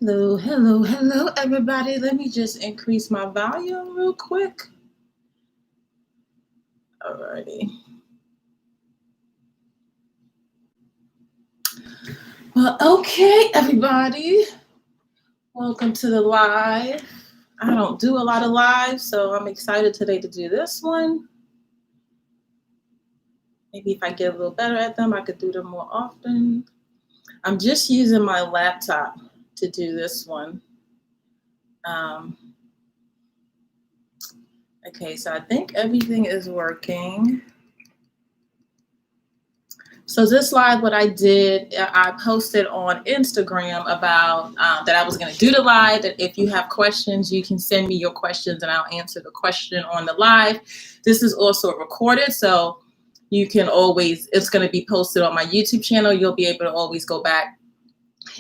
Hello, hello, hello, everybody. Let me just increase my volume real quick. Alrighty. Well, okay, everybody. Welcome to the live. I don't do a lot of lives, so I'm excited today to do this one. Maybe if I get a little better at them, I could do them more often. I'm just using my laptop to do this one. Okay, so I think everything is working. So this live, what I did, I posted on Instagram about that I was going to do the live, that if you have questions, you can send me your questions and I'll answer the question on the live. This is also recorded, so you can always, it's going to be posted on my YouTube channel. You'll be able to always go back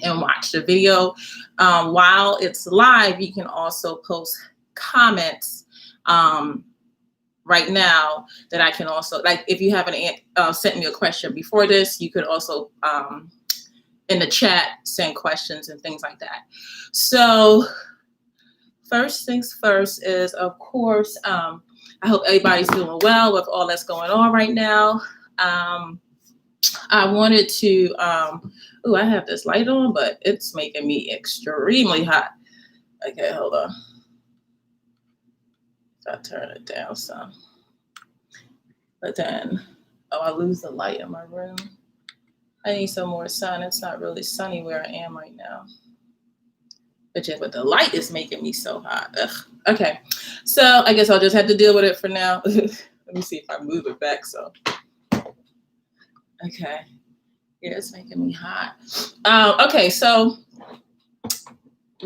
and watch the video. While it's live, you can also post comments right now that I can also, like if you haven't sent me a question before this, you could also in the chat send questions and things like that. So first things first is, of course, I hope everybody's doing well with all that's going on right now. I wanted to, I have this light on, but it's making me extremely hot. Okay, hold on. I'll turn it down some. But then, I lose the light in my room. I need some more sun. It's not really sunny where I am right now. But yeah, but the light is making me so hot. Ugh. Okay, so I guess I'll just have to deal with it for now. Let me see if I move it back. So, okay, yeah, it's making me hot. Okay, so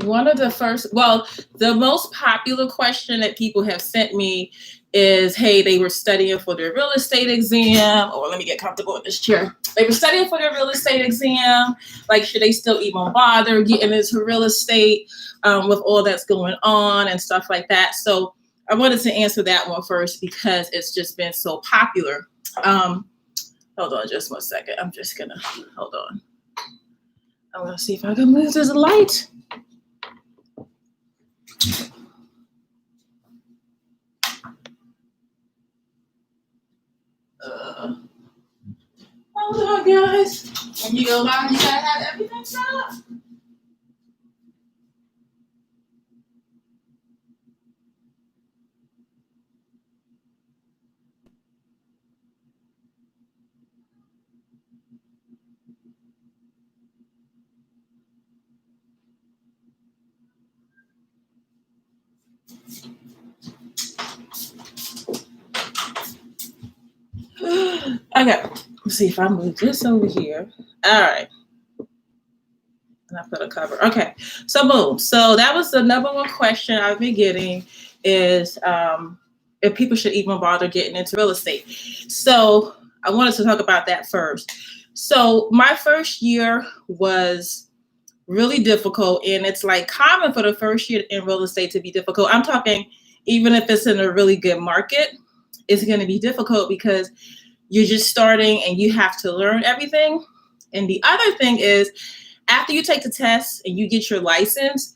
one of the first, the most popular question that people have sent me is, hey, they were studying for their real estate exam, or let me get comfortable in this chair. They were studying for their real estate exam. Like, should they still even bother getting into real estate with all that's going on and stuff like that? So I wanted to answer that one first because it's just been so popular. Hold on just 1 second. I'm just gonna, hold on. I'm gonna see if I can move this light. Hold on, guys. When you go live, you gotta have everything set up. Okay, let's see if I move this over here. All right. And I put a cover. Okay, so boom. So that was the number one question I've been getting is if people should even bother getting into real estate. So I wanted to talk about that first. So my first year was really difficult, and it's like common for the first year in real estate to be difficult. I'm talking even if it's in a really good market, it's going to be difficult because you're just starting and you have to learn everything. And the other thing is, after you take the test and you get your license,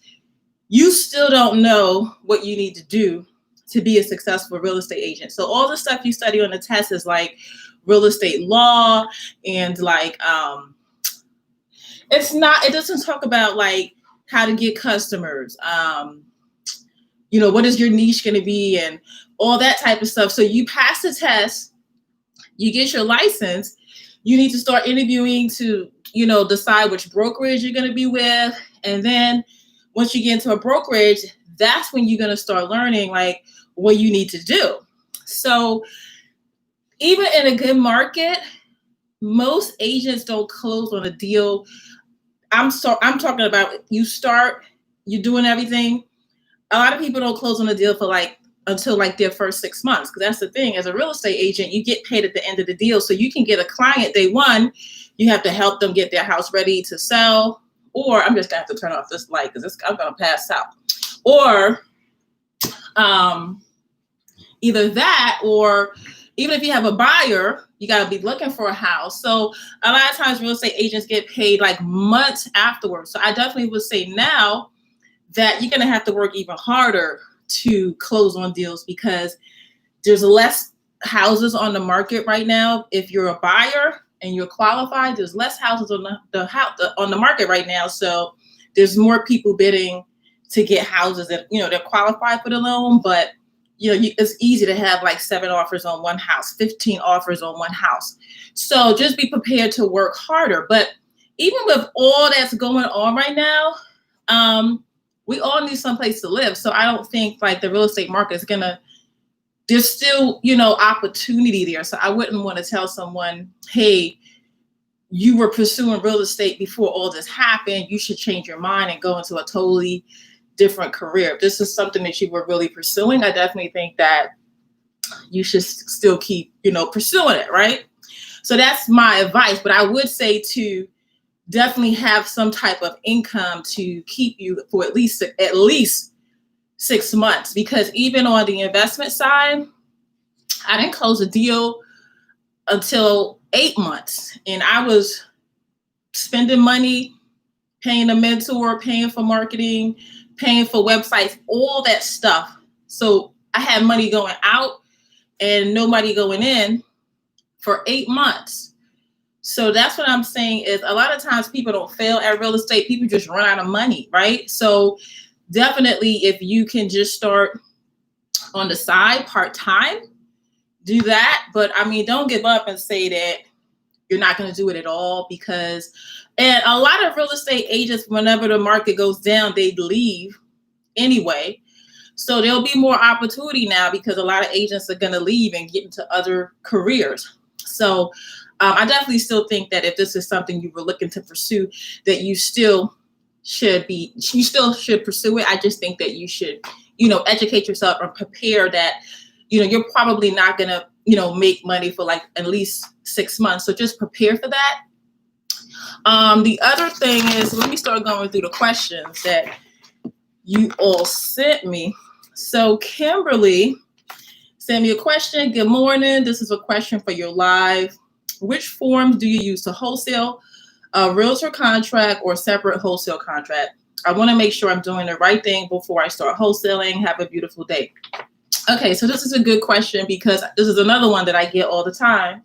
you still don't know what you need to do to be a successful real estate agent. So all the stuff you study on the test is like real estate law and like, it doesn't talk about like how to get customers, what is your niche going to be and all that type of stuff. So you pass the test, you get your license, you need to start interviewing to, decide which brokerage you're going to be with. And then once you get into a brokerage, that's when you're going to start learning like what you need to do. So even in a good market, most agents don't close on a deal. I'm talking about you're doing everything. A lot of people don't close on a deal for until their first 6 months. Because that's the thing, as a real estate agent, you get paid at the end of the deal. So you can get a client day one, you have to help them get their house ready to sell. Or I'm just gonna have to turn off this light because I'm gonna pass out. Or either that, or even if you have a buyer, you got to be looking for a house. So a lot of times real estate agents get paid like months afterwards. So I definitely would say now that you're going to have to work even harder to close on deals because there's less houses on the market right now. If you're a buyer and you're qualified, there's less houses on the market right now. So there's more people bidding to get houses that, they're qualified for the loan, but it's easy to have like 7 offers on one house, 15 offers on one house. So just be prepared to work harder. But even with all that's going on right now, we all need someplace to live. So I don't think like the real estate market is there's still, opportunity there. So I wouldn't want to tell someone, hey, you were pursuing real estate before all this happened. You should change your mind and go into a totally different career. If this is something that you were really pursuing, I definitely think that you should still keep, pursuing it, right? So that's my advice. But I would say to definitely have some type of income to keep you for at least 6 months, because even on the investment side, I didn't close a deal until 8 months, and I was spending money, paying a mentor, paying for marketing, paying for websites, all that stuff. So I had money going out and no money going in for 8 months. So that's what I'm saying is a lot of times people don't fail at real estate. People just run out of money, right? So definitely if you can just start on the side part-time, do that. But I mean, don't give up and say that you're not going to do it at all, and a lot of real estate agents, whenever the market goes down, they leave anyway. So there'll be more opportunity now because a lot of agents are going to leave and get into other careers. So I definitely still think that if this is something you were looking to pursue, that you still should pursue it. I just think that you should, educate yourself and prepare that, you're probably not going to, make money for like at least 6 months. So just prepare for that. The other thing is, let me start going through the questions that you all sent me. So Kimberly sent me a question. Good morning. This is a question for your live. Which forms do you use to wholesale? A realtor contract or separate wholesale contract? I want to make sure I'm doing the right thing before I start wholesaling. Have a beautiful day. Okay, so this is a good question because this is another one that I get all the time.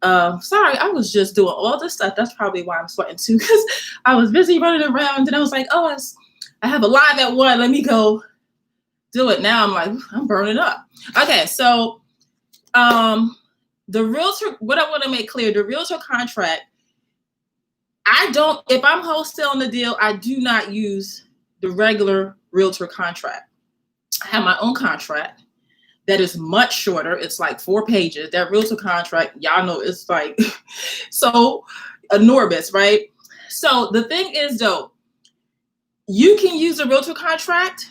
Sorry, I was just doing all this stuff. That's probably why I'm sweating too, because I was busy running around and I was like, oh, I have a live at 1. Let me go do it. Now I'm like, I'm burning up. Okay, so the realtor, what I want to make clear, the realtor contract, if I'm wholesaling the deal, I do not use the regular realtor contract. I have my own contract that is much shorter. It's like 4 pages. That realtor contract, y'all know, it's like so enormous, right? So the thing is, though, you can use a realtor contract,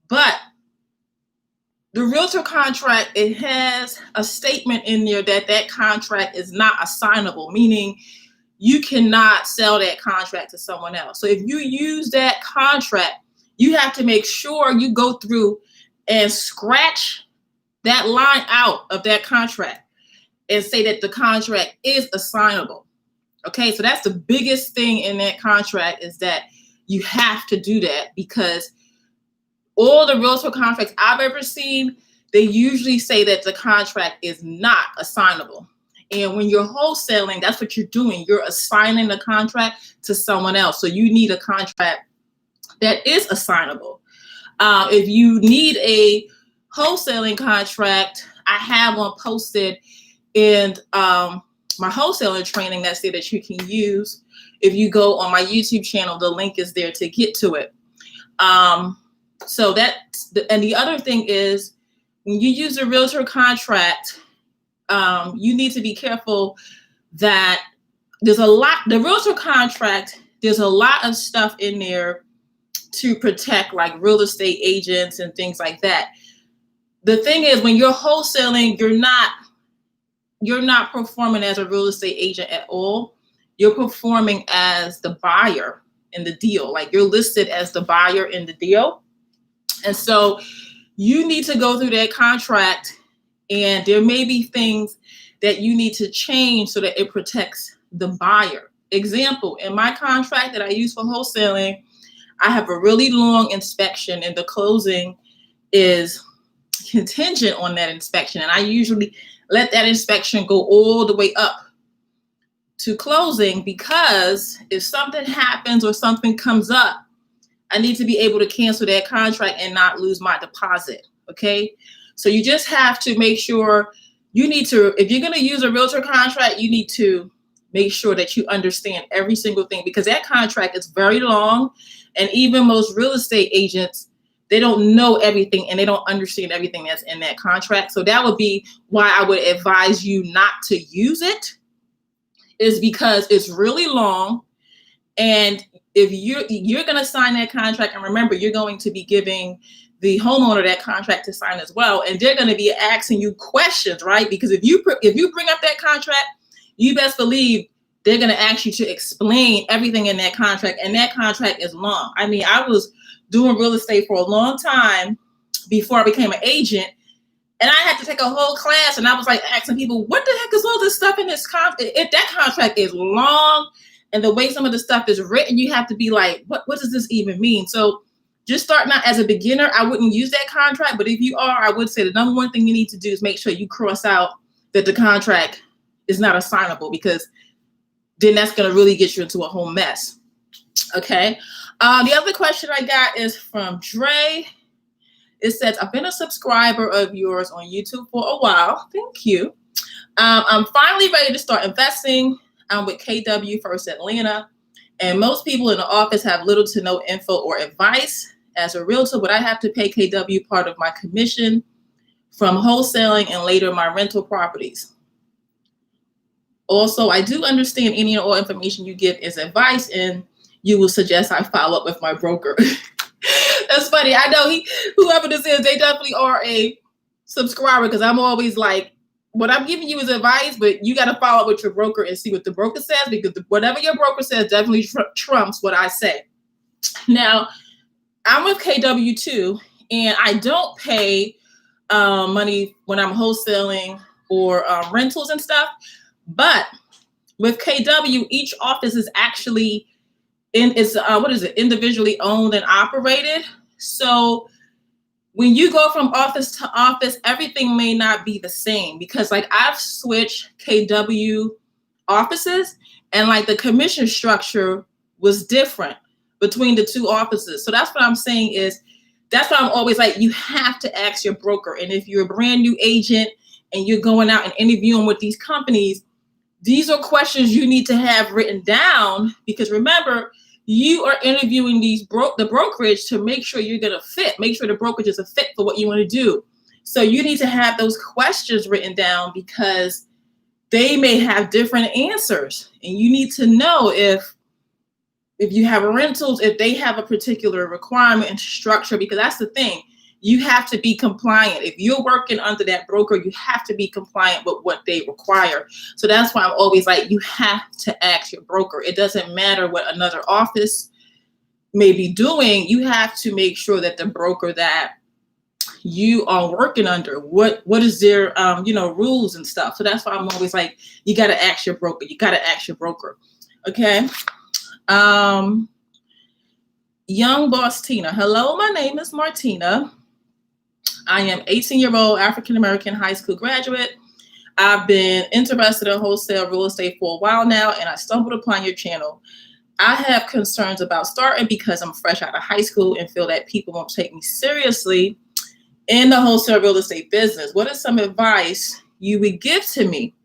but the realtor contract, it has a statement in there that contract is not assignable, meaning you cannot sell that contract to someone else. So if you use that contract, you have to make sure you go through and scratch that line out of that contract and say that the contract is assignable. Okay, so that's the biggest thing in that contract, is that you have to do that, because all the realtor contracts I've ever seen, they usually say that the contract is not assignable. And when you're wholesaling, that's what you're doing. You're assigning the contract to someone else. So you need a contract that is assignable. If you need a wholesaling contract, I have one posted in my wholesaling training that say that you can use. If you go on my YouTube channel, the link is there to get to it. So and the other thing is, when you use a realtor contract, you need to be careful that the realtor contract, there's a lot of stuff in there to protect like real estate agents and things like that. The thing is, when you're wholesaling, you're not performing as a real estate agent at all. You're performing as the buyer in the deal. Like, you're listed as the buyer in the deal. And so you need to go through that contract And there may be things that you need to change so that it protects the buyer. Example, in my contract that I use for wholesaling, I have a really long inspection and the closing is contingent on that inspection. And I usually let that inspection go all the way up to closing, because if something happens or something comes up, I need to be able to cancel that contract and not lose my deposit. Okay. So you just have to make sure if you're going to use a realtor contract, you need to make sure that you understand every single thing, because that contract is very long. And even most real estate agents, they don't know everything and they don't understand everything that's in that contract. So that would be why I would advise you not to use it, is because it's really long. And if you're going to sign that contract, and remember, you're going to be giving the homeowner that contract to sign as well, and they're going to be asking you questions, right? Because if you bring up that contract, you best believe they're going to ask you to explain everything in that contract, and that contract is long. I mean, I was doing real estate for a long time before I became an agent, and I had to take a whole class, and I was like asking people, what the heck is all this stuff in this contract? If that contract is long, and the way some of the stuff is written, you have to be like, what does this even mean? So just starting out as a beginner, I wouldn't use that contract. But if you are, I would say the number one thing you need to do is make sure you cross out that the contract is not assignable, because then that's going to really get you into a whole mess. Okay. The other question I got is from Dre. It says, I've been a subscriber of yours on YouTube for a while. Thank you. I'm finally ready to start investing. I'm with KW First Atlanta, and most people in the office have little to no info or advice. As a realtor, would I have to pay KW part of my commission from wholesaling and later my rental properties? Also, I do understand any and all information you give is advice, and you will suggest I follow up with my broker. That's funny. I know whoever this is, they definitely are a subscriber, because I'm always like, what I'm giving you is advice, but you got to follow up with your broker and see what the broker says, because whatever your broker says definitely trumps what I say. Now, I'm with KW too, and I don't pay money when I'm wholesaling or rentals and stuff. But with KW, each office is actually individually owned and operated. So when you go from office to office, everything may not be the same, because like I've switched KW offices, and like the commission structure was different between the two offices. So that's what I'm saying is, that's why I'm always like, you have to ask your broker. And if you're a brand new agent and you're going out and interviewing with these companies, these are questions you need to have written down, because remember, you are interviewing the brokerage to make sure you're going to fit, make sure the brokerage is a fit for what you want to do. So you need to have those questions written down, because they may have different answers, and you need to know if you have rentals, if they have a particular requirement and structure, because that's the thing. You have to be compliant. If you're working under that broker, you have to be compliant with what they require. So that's why I'm always like, you have to ask your broker. It doesn't matter what another office may be doing. You have to make sure that the broker that you are working under, what is their rules and stuff. So that's why I'm always like, you got to ask your broker. You got to ask your broker. Okay. Young Boss Tina. Hello, my name is Martina. I am 18-year-old African-American high school graduate. I've been interested in wholesale real estate for a while now, and I stumbled upon your channel. I have concerns about starting because I'm fresh out of high school and feel that people won't take me seriously in the wholesale real estate business. What is some advice you would give to me?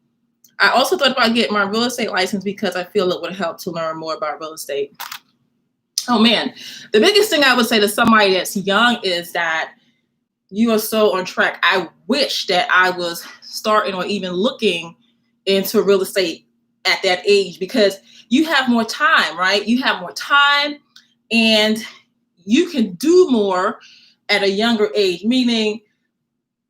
I also thought about getting my real estate license because I feel it would help to learn more about real estate. Oh man, the biggest thing I would say to somebody that's young is that you are so on track. I wish that I was starting or even looking into real estate at that age, because you have more time, right? You have more time and you can do more at a younger age, meaning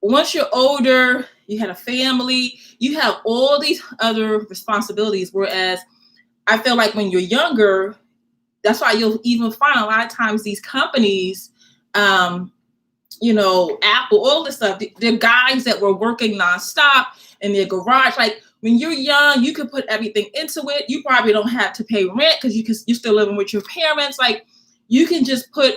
once you're older, you had a family, you have all these other responsibilities. Whereas I feel like when you're younger, that's why you'll even find a lot of times these companies, Apple, all this stuff. They're guys that were working nonstop in their garage. Like when you're young, you can put everything into it. You probably don't have to pay rent because you're still living with your parents. Like you can just put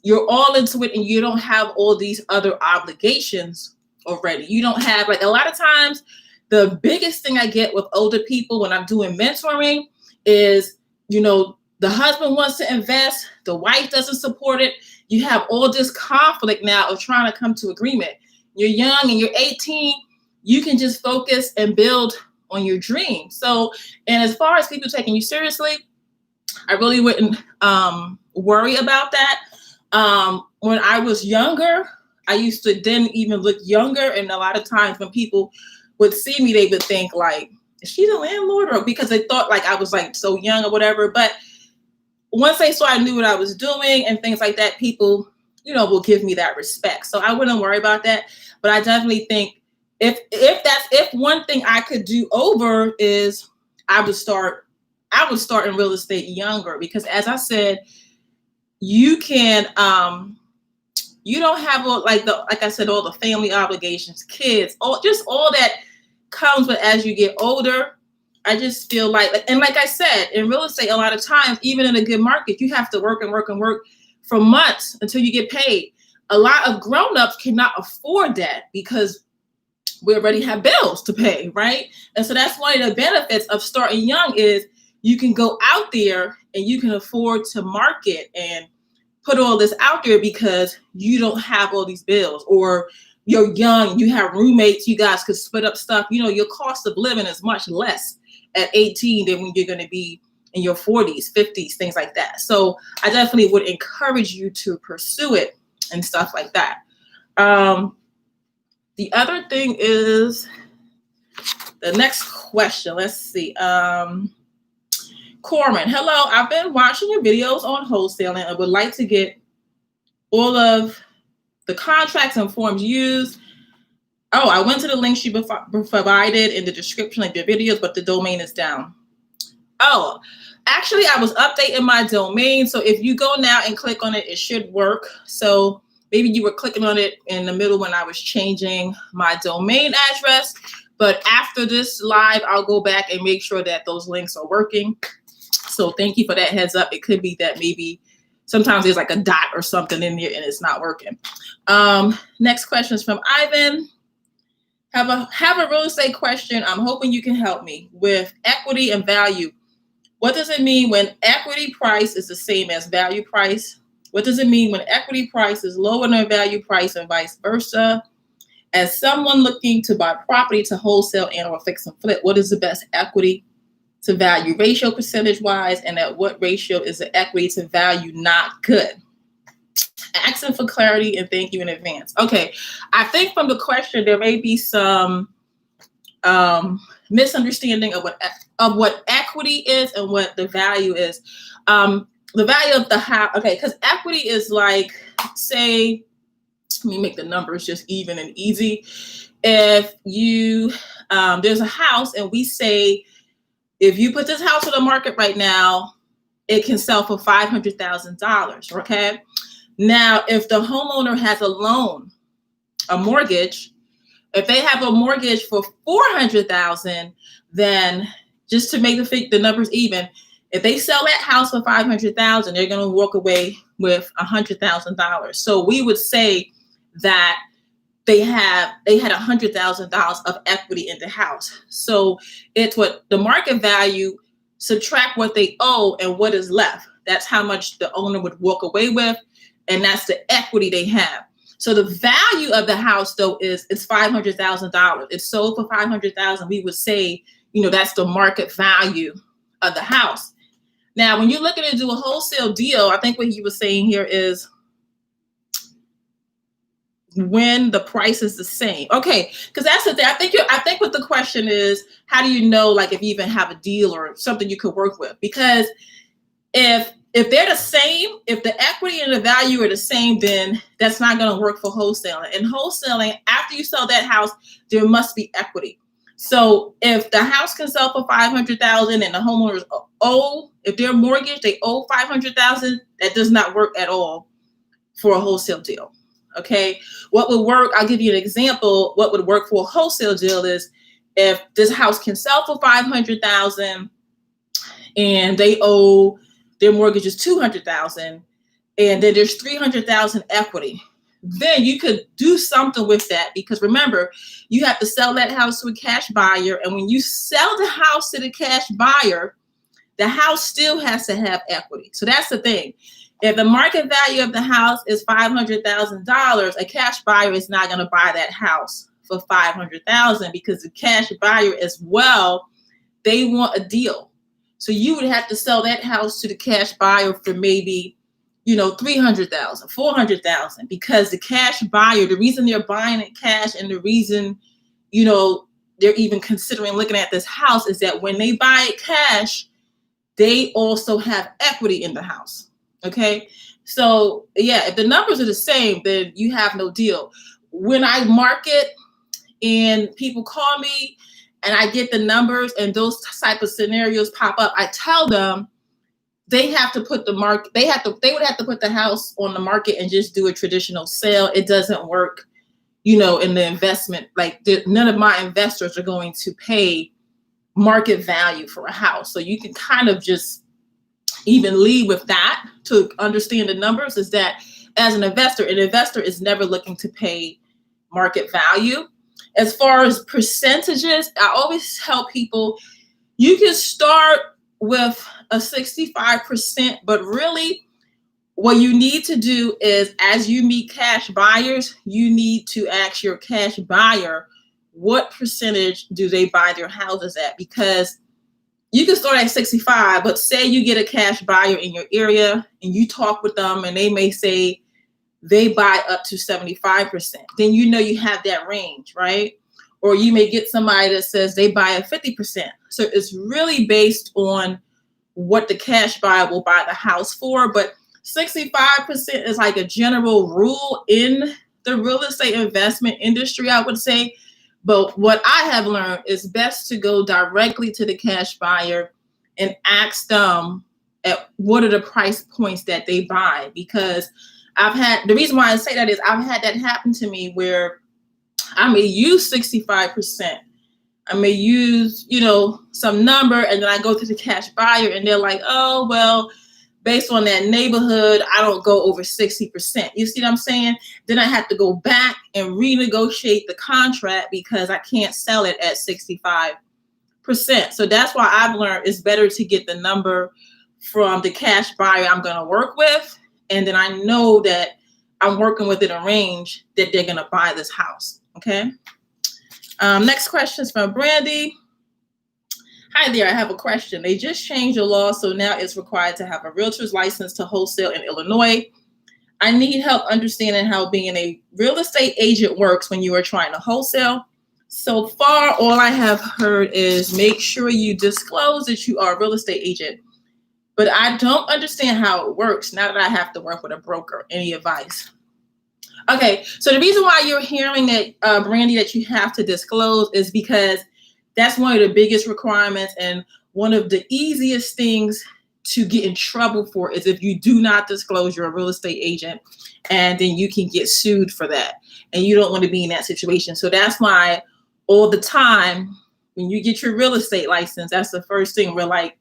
your all into it and you don't have all these other obligations already. You don't have, like, a lot of times the biggest thing I get with older people when I'm doing mentoring is, the husband wants to invest, the wife doesn't support it. You have all this conflict now of trying to come to agreement. You're young and you're 18, you can just focus and build on your dream. So, and as far as people taking you seriously, I really wouldn't worry about that. When I was younger, I used to then even look younger. And a lot of times when people would see me, they would think like, is she the landlord? Or because they thought like I was like so young or whatever. But once they saw I knew what I was doing and things like that, people, will give me that respect. So I wouldn't worry about that. But I definitely think if one thing I could do over is I would start in real estate younger, because as I said, you can, you don't have like I said, all the family obligations, kids, all that comes with as you get older. I just feel like, and like I said, in real estate, a lot of times, even in a good market, you have to work and work and work for months until you get paid. A lot of grown-ups cannot afford that because we already have bills to pay, right? And so that's one of the benefits of starting young is you can go out there and you can afford to market and put all this out there because you don't have all these bills, or you're young, you have roommates, you guys could split up stuff. Your cost of living is much less at 18 than when you're going to be in your 40s, 50s, things like that. So I definitely would encourage you to pursue it and stuff like that. The other thing is the next question. Let's see. Corman, hello. I've been watching your videos on wholesaling and would like to get all of the contracts and forms used. Oh, I went to the links you provided in the description of your videos, but the domain is down. Oh, actually, I was updating my domain. So if you go now and click on it, it should work. So maybe you were clicking on it in the middle when I was changing my domain address. But after this live, I'll go back and make sure that those links are working. So thank you for that heads up. It could be that maybe sometimes there's like a dot or something in there and it's not working. Next question is from Ivan. Have a real estate question. I'm hoping you can help me with equity and value. What does it mean when equity price is the same as value price? What does it mean when equity price is lower than value price and vice versa? As someone looking to buy property to wholesale and or fix and flip, what is the best equity to value ratio percentage wise? And at what ratio is the equity to value not good? Asking for clarity and thank you in advance. Okay, I think from the question there may be some misunderstanding of what equity is and what the value is. The value of the house. Okay, because equity is like, say, let me make the numbers just even and easy. If you there's a house and we say if you put this house on the market right now, it can sell for $500,000. Okay. Now, if the homeowner has a loan, a mortgage, if they have a mortgage for $400,000, then just to make the numbers even, if they sell that house for $500,000, they're going to walk away with $100,000. So we would say that they had $100,000 of equity in the house. So it's what the market value subtract what they owe and what is left. That's how much the owner would walk away with. And that's the equity they have. So the value of the house, though, it's $500,000. It's sold for $500,000. We would say, that's the market value of the house. Now, when you're looking to do a wholesale deal, I think what he was saying here is when the price is the same. Okay, because that's the thing. I think what the question is, how do you know, like, if you even have a deal or something you could work with? Because if they're the same, if the equity and the value are the same, then that's not going to work for wholesaling. And wholesaling, after you sell that house, there must be equity. So if the house can sell for $500,000 and the homeowners owe, if they're mortgaged, they owe $500,000, that does not work at all for a wholesale deal. Okay. What would work? I'll give you an example. What would work for a wholesale deal is if this house can sell for $500,000 and they owe their mortgage is $200,000 and then there's $300,000 equity. Then you could do something with that, because remember, you have to sell that house to a cash buyer. And when you sell the house to the cash buyer, the house still has to have equity. So that's the thing. If the market value of the house is $500,000, a cash buyer is not going to buy that house for $500,000, because the cash buyer as well, they want a deal. So you would have to sell that house to the cash buyer for maybe, $300,000, $400,000, because the cash buyer, the reason they're buying it cash and the reason, they're even considering looking at this house is that when they buy it cash, they also have equity in the house. Okay. So yeah, if the numbers are the same, then you have no deal. When I market and people call me and I get the numbers and those type of scenarios pop up, I tell them they have to put they would have to put the house on the market and just do a traditional sale. It doesn't work, in the investment. Like none of my investors are going to pay market value for a house. So you can kind of just even lead with that to understand the numbers, is that as an investor is never looking to pay market value. As far as percentages, I always tell people you can start with a 65%, but really what you need to do is, as you meet cash buyers, you need to ask your cash buyer, what percentage do they buy their houses at? Because you can start at 65, but say you get a cash buyer in your area and you talk with them and they may say they buy up to 75%. Then you have that range, right? Or you may get somebody that says they buy at 50%. So it's really based on what the cash buyer will buy the house for. But 65% is like a general rule in the real estate investment industry, I would say. But what I have learned is best to go directly to the cash buyer and ask them at what are the price points that they buy. Because the reason why I say that is I've had that happen to me where I may use 65%. I may use, some number, and then I go to the cash buyer and they're like, oh, well, based on that neighborhood, I don't go over 60%. You see what I'm saying? Then I have to go back and renegotiate the contract because I can't sell it at 65%. So that's why I've learned it's better to get the number from the cash buyer I'm going to work with. And then I know that I'm working within a range that they're going to buy this house. Okay. Next question is from Brandy. Hi there, I have a question. They just changed the law, so now it's required to have a realtor's license to wholesale in Illinois. I need help understanding how being a real estate agent works when you are trying to wholesale. So far, all I have heard is make sure you disclose that you are a real estate agent. But I don't understand how it works now that I have to work with a broker. Any advice? Okay, so the reason why you're hearing that, Brandy, that you have to disclose is because that's one of the biggest requirements, and one of the easiest things to get in trouble for is if you do not disclose you're a real estate agent, and then you can get sued for that. And you don't want to be in that situation. So that's why all the time when you get your real estate license, that's the first thing we're like,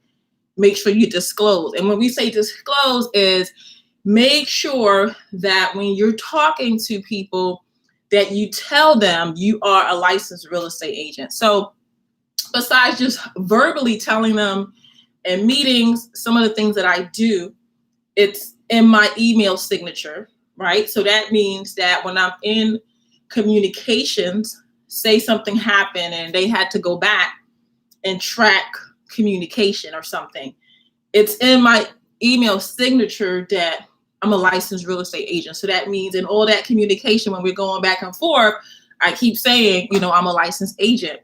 make sure you disclose. And when we say disclose is make sure that when you're talking to people that you tell them you are a licensed real estate agent. So besides just verbally telling them in meetings, some of the things that I do, it's in my email signature, right? So that means that when I'm in communications, say something happened and they had to go back and track communication or something, it's in my email signature that I'm a licensed real estate agent. So that means in all that communication, when we're going back and forth, I keep saying, I'm a licensed agent.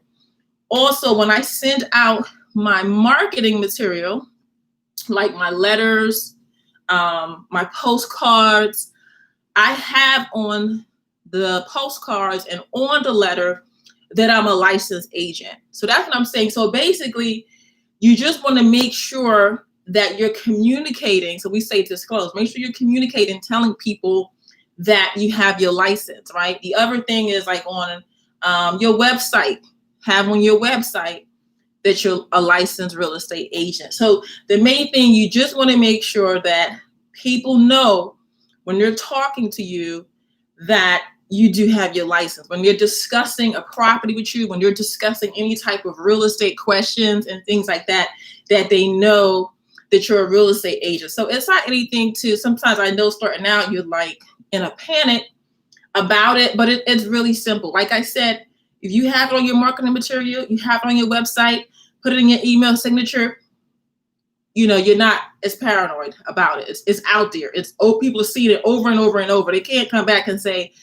Also, when I send out my marketing material, like my letters, my postcards, I have on the postcards and on the letter that I'm a licensed agent. So that's what I'm saying. So basically, you just want to make sure that you're communicating. So we say disclose. Make sure you're communicating, telling people that you have your license, right? The other thing is like on your website, have on your website that you're a licensed real estate agent. So the main thing, you just want to make sure that people know when they're talking to you that you do have your license. When you're discussing a property with you, when you're discussing any type of real estate questions and things like that, that they know that you're a real estate agent. So it's not anything to, sometimes I know starting out, you're like in a panic about it, but it's really simple. Like I said, if you have it on your marketing material, you have it on your website, put it in your email signature, you know, you're not as paranoid about it. It's out there. People are seeing it over and over and over. They can't come back and say,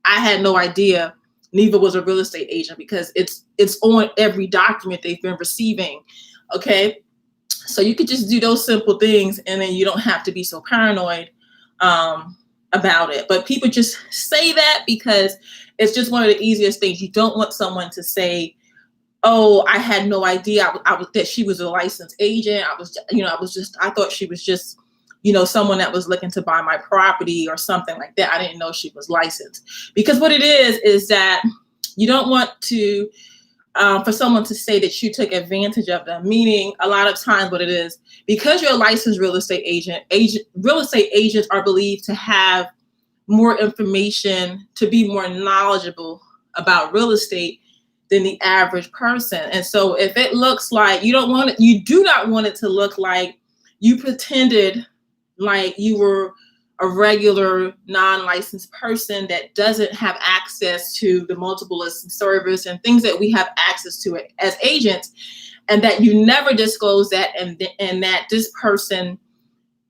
I had no idea Neva was a real estate agent, because it's on every document they've been receiving. Okay. So you could just do those simple things, and then you don't have to be so paranoid about it. But people just say that because it's just one of the easiest things. You don't want someone to say, oh, I had no idea that she was a licensed agent. I thought she was just, someone that was looking to buy my property or something like that. I didn't know she was licensed. Because what it is that you don't want to, for someone to say that you took advantage of them. Meaning, a lot of times what it is, because you're a licensed real estate agent, real estate agents are believed to have more information, to be more knowledgeable about real estate than the average person. And so if it looks like you do not want it to look like you pretended like you were a regular non-licensed person that doesn't have access to the multiple listing service and things that we have access to it as agents, and that you never disclose that, and that this person,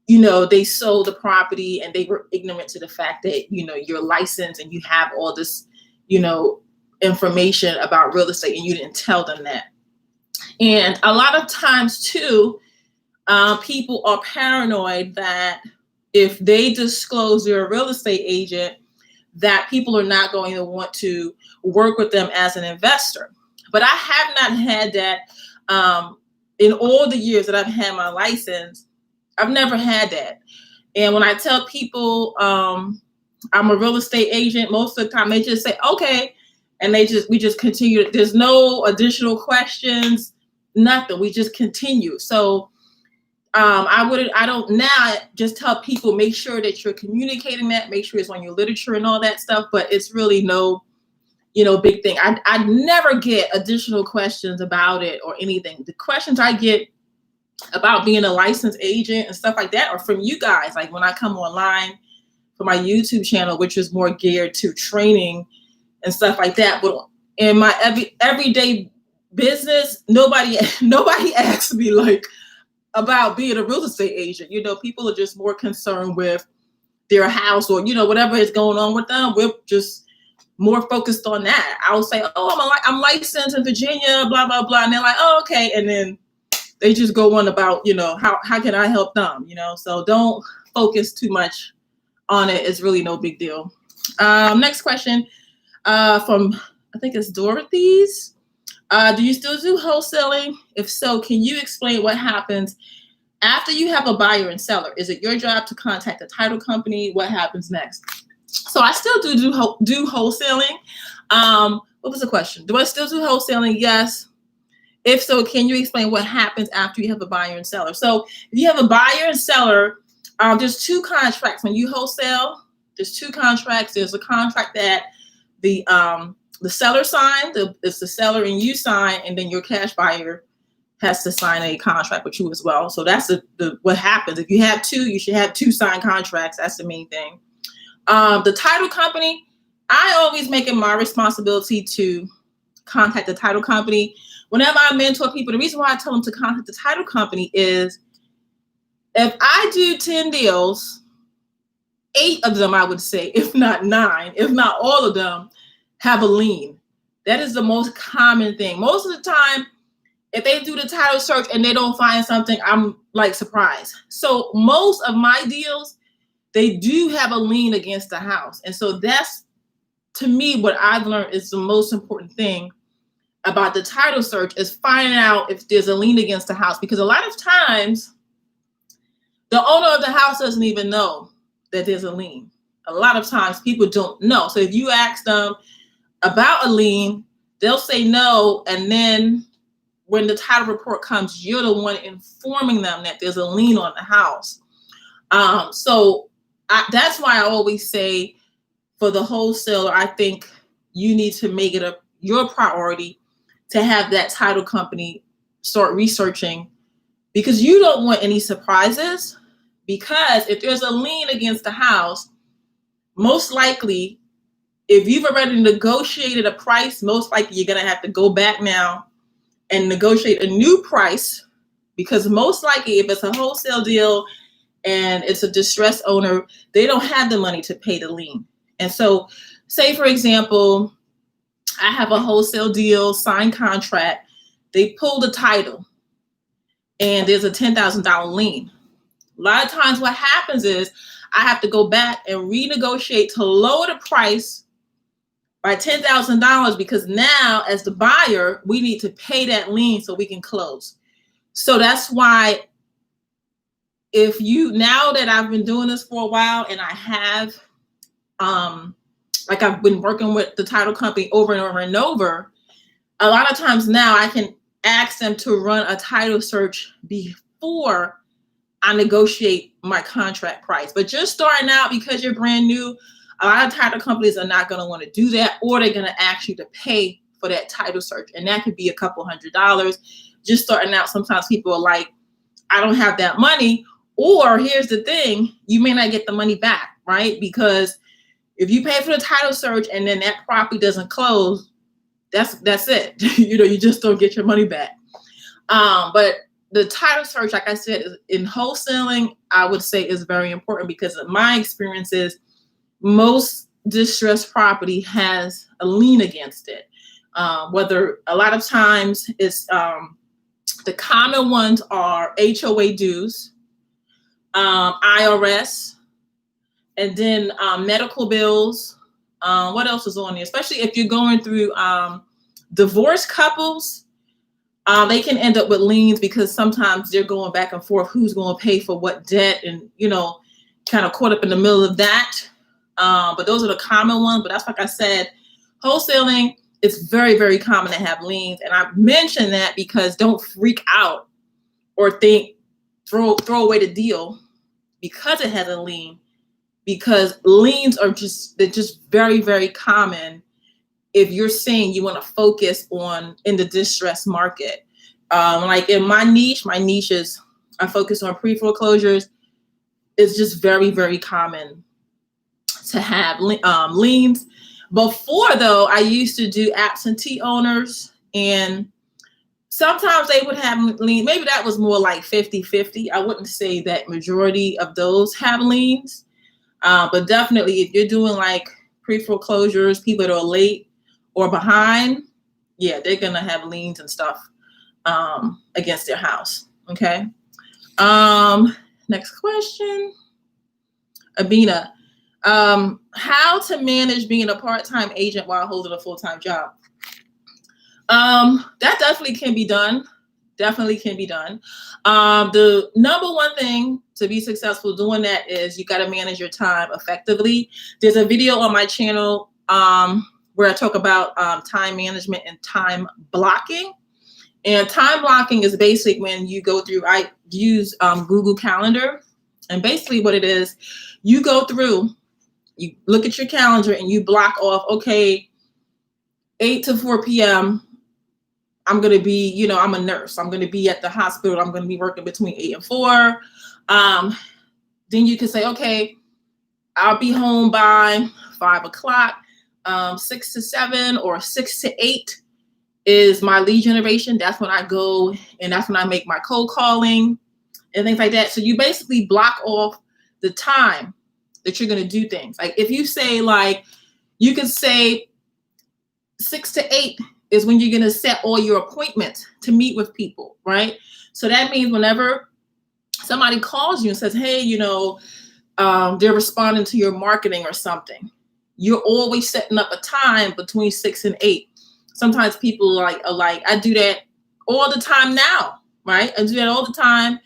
they sold the property and they were ignorant to the fact that, you're licensed and you have all this, information about real estate, and you didn't tell them that. And a lot of times too, people are paranoid that if they disclose they're a real estate agent, that people are not going to want to work with them as an investor. But I have not had that in all the years that I've had my license. I've never had that. And when I tell people I'm a real estate agent, most of the time they just say, okay. And we just continue. There's no additional questions, nothing. We just continue. So I don't now just tell people, make sure that you're communicating that, make sure it's on your literature and all that stuff, but it's really no, big thing. I never get additional questions about it or anything. The questions I get about being a licensed agent and stuff like that are from you guys. Like when I come online for my YouTube channel, which is more geared to training and stuff like that. But in my everyday business, nobody asks me like about being a real estate agent. People are just more concerned with their house or, whatever is going on with them. We're just more focused on that. I'll say, oh, I'm licensed in Virginia, blah, blah, blah. And they're like, oh, okay. And then they just go on about, how can I help them? So don't focus too much on it. It's really no big deal. Next question. From, I think it's Dorothy's. Do you still do wholesaling? If so, can you explain what happens after you have a buyer and seller? Is it your job to contact the title company? What happens next? So I still do wholesaling. What was the question? Do I still do wholesaling? Yes. If so, can you explain what happens after you have a buyer and seller? So if you have a buyer and seller, there's two contracts. When you wholesale, there's two contracts. There's a contract that the seller signed, it's the seller and you sign, and then your cash buyer has to sign a contract with you as well. So that's what happens. If you have two, you should have two signed contracts. That's the main thing. The title company, I always make it my responsibility to contact the title company. Whenever I mentor people, the reason why I tell them to contact the title company is if I do 10 deals, 8 of them, I would say, if not 9, if not all of them, have a lien. That is the most common thing. Most of the time, if they do the title search and they don't find something, I'm like surprised. So most of my deals, they do have a lien against the house. And so that's, to me, what I've learned is the most important thing about the title search is finding out if there's a lien against the house. Because a lot of times, the owner of the house doesn't even know that there's a lien. a lot of times people don't know. So if you ask them about a lien, they'll say no. And then when the title report comes, you're the one informing them that there's a lien on the house. That's why I always say for the wholesaler, I think you need to make it your priority to have that title company start researching, because you don't want any surprises. Because if there's a lien against the house, most likely, if you've already negotiated a price, most likely you're going to have to go back now and negotiate a new price, because most likely if it's a wholesale deal and it's a distressed owner, they don't have the money to pay the lien. And so say, for example, I have a wholesale deal, signed contract, they pull the title and there's a $10,000 lien. A lot of times what happens is I have to go back and renegotiate to lower the price by $10,000, because now as the buyer, we need to pay that lien so we can close. So that's why now that I've been doing this for a while and I have, I've been working with the title company over and over and over, a lot of times now I can ask them to run a title search before I negotiate my contract price. But just starting out, because you're brand new, a lot of title companies are not going to want to do that, or they're going to ask you to pay for that title search. And that could be a couple $100. Just starting out, sometimes people are like, I don't have that money. Or here's the thing, you may not get the money back, right? Because if you pay for the title search and then that property doesn't close, that's it. You just don't get your money back. But the title search, like I said, in wholesaling, I would say is very important, because in my experiences, most distressed property has a lien against it. Whether a lot of times it's the common ones are HOA dues, IRS, and then medical bills. What else is on there? Especially if you're going through divorced couples, they can end up with liens, because sometimes they're going back and forth who's going to pay for what debt, and kind of caught up in the middle of that. But those are the common ones. But that's, like I said, wholesaling, it's very, very common to have liens. And I mention that because don't freak out or think throw away the deal because it has a lien, because liens are they're just very, very common if you're saying you want to focus in the distressed market. Like in my niche is I focus on pre-foreclosures. It's just very, very common to have liens. Before, though, I used to do absentee owners, and sometimes they would have liens. Maybe that was more like 50-50. I wouldn't say that majority of those have liens. But definitely if you're doing like pre-foreclosures, people that are late or behind, yeah, they're going to have liens and stuff against their house. Okay. Next question. Abina. How to manage being a part-time agent while holding a full-time job? That definitely can be done. The number one thing to be successful doing that is you got to manage your time effectively. There's a video on my channel where I talk about time management and time blocking. And time blocking is basically when you go through, I use Google Calendar. And basically what it is, you go through, you look at your calendar and you block off, okay, 8 to 4 p.m., I'm going to be, I'm a nurse. I'm going to be at the hospital. I'm going to be working between 8 and 4. Then you can say, okay, I'll be home by 5 o'clock, 6 to 7 or 6 to 8 is my lead generation. That's when I go and that's when I make my cold calling and things like that. So you basically block off the time that you're going to do things. Like if you say you could say 6 to 8 is when you're going to set all your appointments to meet with people, right? So that means whenever somebody calls you and says, hey, they're responding to your marketing or something, you're always setting up a time between 6 and 8. Sometimes people are like, I do that all the time now, right? I do that all the time.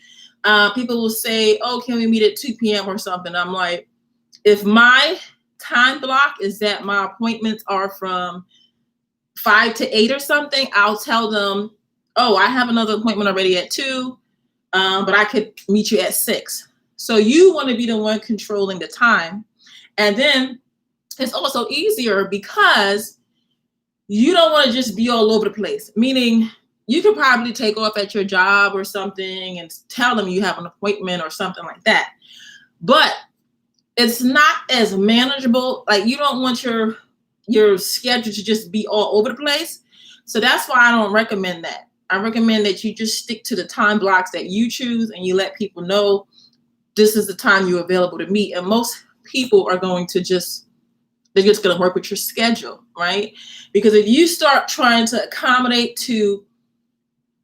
People will say, oh, can we meet at 2 p.m. or something? I'm like, if my time block is that my appointments are from 5 to 8 or something, I'll tell them, oh, I have another appointment already at 2, but I could meet you at 6. So you want to be the one controlling the time. And then it's also easier because you don't want to just be all over the place. Meaning you could probably take off at your job or something and tell them you have an appointment or something like that. But it's not as manageable. Like, you don't want your schedule to just be all over the place. So that's why I don't recommend that. I recommend that you just stick to the time blocks that you choose, and you let people know this is the time you're available to meet. And most people are going to they're just going to work with your schedule, right? Because if you start trying to accommodate to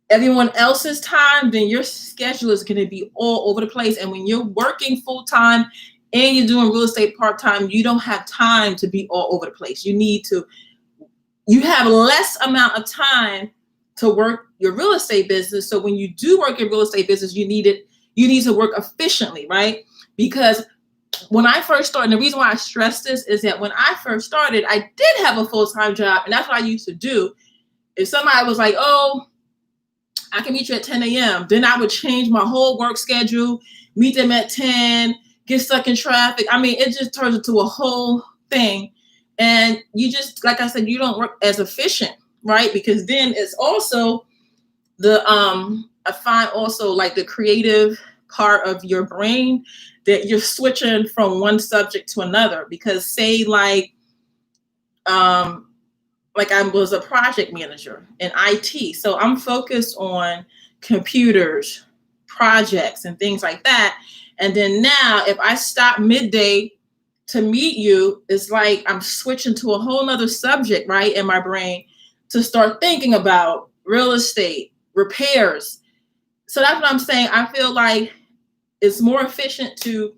everyone else's time, then your schedule is going to be all over the place. And when you're working full time and you're doing real estate part time, you don't have time to be all over the place. You have less amount of time to work your real estate business. So when you do work your real estate business, you need to work efficiently, right? Because when I first started, and the reason why I stress this is that when I first started, I did have a full-time job, and that's what I used to do. If somebody was like, oh, I can meet you at 10 a.m., then I would change my whole work schedule, meet them at 10, get stuck in traffic. I mean, it just turns into a whole thing. And you just, like I said, you don't work as efficient, right? Because then it's also I find also like the creative part of your brain that you're switching from one subject to another. Because say like I was a project manager in IT. So I'm focused on computers, projects, and things like that. And then now if I stop midday to meet you, it's like I'm switching to a whole nother subject, right, in my brain to start thinking about real estate, repairs. So that's what I'm saying. I feel like it's more efficient to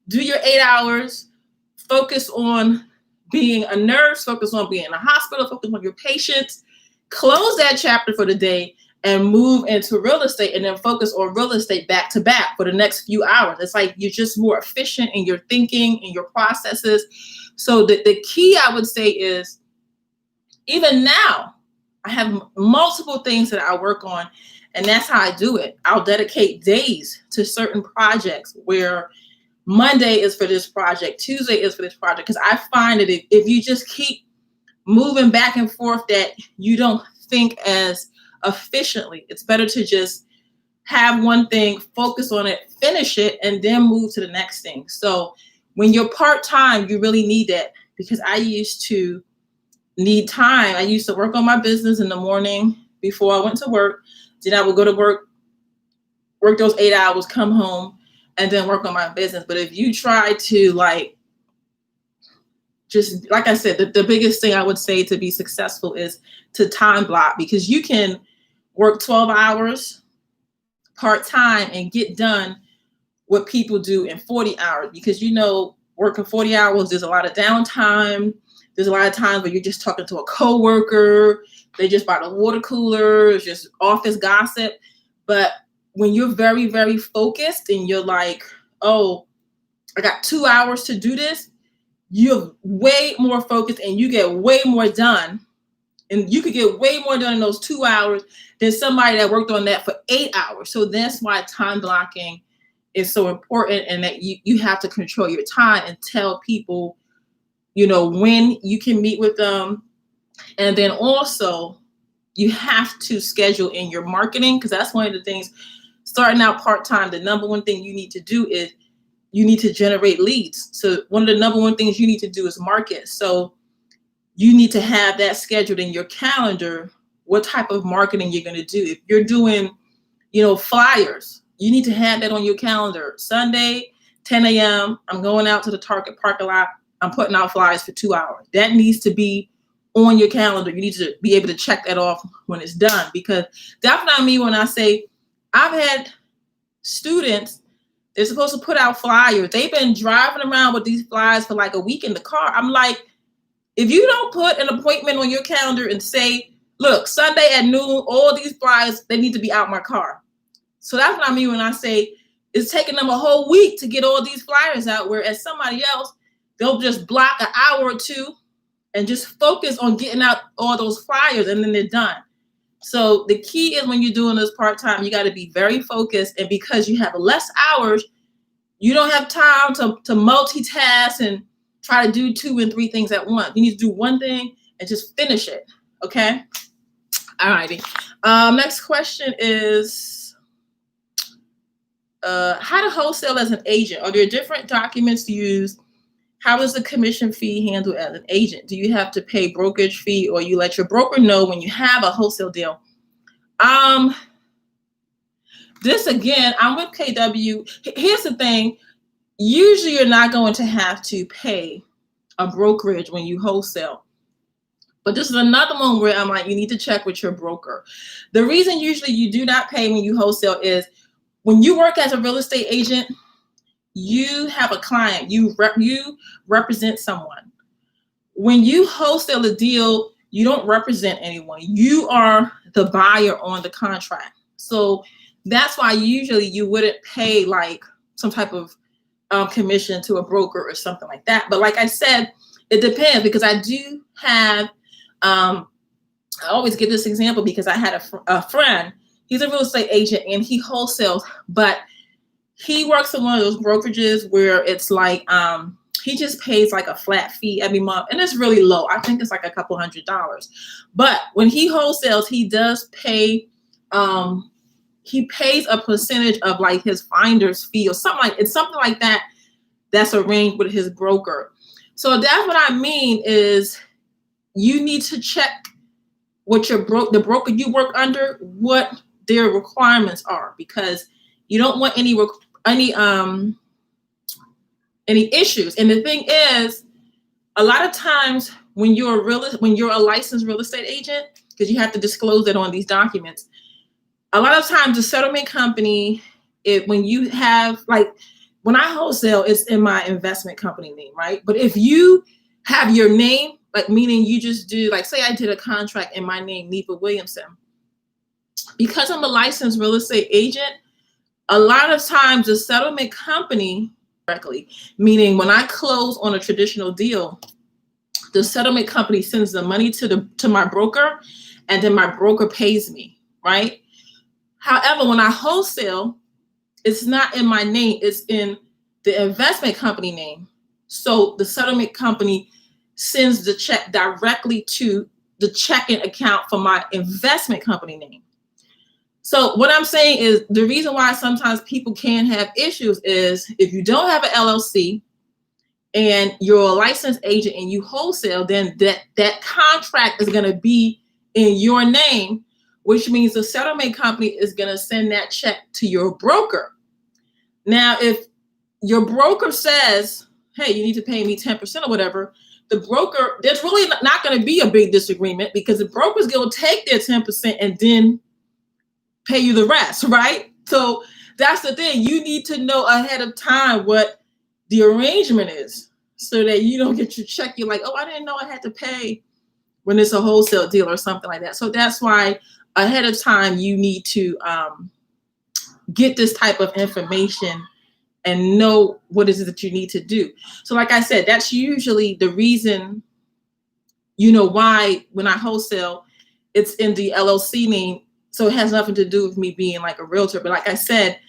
do your 8 hours, focus on being a nurse, focus on being in a hospital, focus on your patients, close that chapter for the day, and move into real estate, and then focus on real estate back to back for the next few hours. It's like you're just more efficient in your thinking and your processes. So the key, I would say, is even now, I have multiple things that I work on, and that's how I do it. I'll dedicate days to certain projects where Monday is for this project, Tuesday is for this project, because I find that if you just keep moving back and forth, that you don't think as efficiently. It's better to just have one thing, focus on it, finish it, and then move to the next thing. So when you're part-time, you really need that, because I used to need time. I used to work on my business in the morning before I went to work. Then I would go to work those 8 hours, come home, and then work on my business. But if you try to just like I said, the biggest thing I would say to be successful is to time block, because you can work 12 hours part-time and get done what people do in 40 hours, because working 40 hours, there's a lot of downtime. There's a lot of times where you're just talking to a coworker, they just bought a water cooler, it's just office gossip. But when you're very, very focused and you're like, oh, I got 2 hours to do this, you're way more focused and you get way more done. And you could get way more done in those 2 hours than somebody that worked on that for 8 hours. So that's why time blocking is so important, and that you have to control your time and tell people, when you can meet with them. And then also you have to schedule in your marketing, because that's one of the things, starting out part-time, the number one thing you need to do is you need to generate leads. So one of the number one things you need to do is market. So you need to have that scheduled in your calendar, what type of marketing you're going to do. If you're doing, flyers, you need to have that on your calendar. Sunday, 10 a.m., I'm going out to the Target parking lot. I'm putting out flyers for 2 hours. That needs to be on your calendar. You need to be able to check that off when it's done, because that's what I mean when I say I've had students, they're supposed to put out flyers. They've been driving around with these flyers for like a week in the car. I'm like, if you don't put an appointment on your calendar and say, look, Sunday at noon, all these flyers, they need to be out my car. So that's what I mean when I say it's taking them a whole week to get all these flyers out, whereas somebody else, they'll just block an hour or two and just focus on getting out all those flyers, and then they're done. So the key is when you're doing this part-time, you got to be very focused. And because you have less hours, you don't have time to multitask and try to do 2 and 3 things at once. You need to do one thing and just finish it. Okay. All righty. Next question is, how to wholesale as an agent? Are there different documents to use? How is the commission fee handled as an agent? Do you have to pay brokerage fee, or you let your broker know when you have a wholesale deal? This again, I'm with KW. Here's the thing. Usually you're not going to have to pay a brokerage when you wholesale. But this is another one where I'm like, you need to check with your broker. The reason usually you do not pay when you wholesale is when you work as a real estate agent, you have a client, you represent someone. When you wholesale a deal, you don't represent anyone. You are the buyer on the contract. So that's why usually you wouldn't pay like some type of commission to a broker or something like that. But like I said, it depends, because I do have, I always give this example because I had a friend, he's a real estate agent and he wholesales, but he works in one of those brokerages where it's like, he just pays like a flat fee every month, and it's really low. I think it's like a couple $100. But when he wholesales, he does pay, he pays a percentage of like his finder's fee or something like that. That's arranged with his broker. So that's what I mean is you need to check what the broker you work under, what their requirements are, because you don't want any issues. And the thing is, a lot of times when you're a licensed real estate agent, because you have to disclose it on these documents, a lot of times the settlement company, when you have, like, when I wholesale, it's in my investment company name, right? But if you have your name, like meaning you just do, like, say I did a contract in my name, Neva Williamson, because I'm a licensed real estate agent, a lot of times the settlement company directly, meaning when I close on a traditional deal, the settlement company sends the money to my broker, and then my broker pays me, right? However, when I wholesale, it's not in my name, it's in the investment company name. So the settlement company sends the check directly to the checking account for my investment company name. So what I'm saying is, the reason why sometimes people can have issues is if you don't have an LLC and you're a licensed agent and you wholesale, then that contract is going to be in your name, which means the settlement company is going to send that check to your broker. Now, if your broker says, hey, you need to pay me 10% or whatever, the broker, there's really not going to be a big disagreement, because the broker's going to take their 10% and then pay you the rest, right? So that's the thing. You need to know ahead of time what the arrangement is, so that you don't get your check. You're like, oh, I didn't know I had to pay when it's a wholesale deal or something like that. So that's why ahead of time you need to get this type of information and know what is it that you need to do. So like I said, that's usually the reason, why when I wholesale, it's in the LLC name. So it has nothing to do with me being like a realtor. But like I said,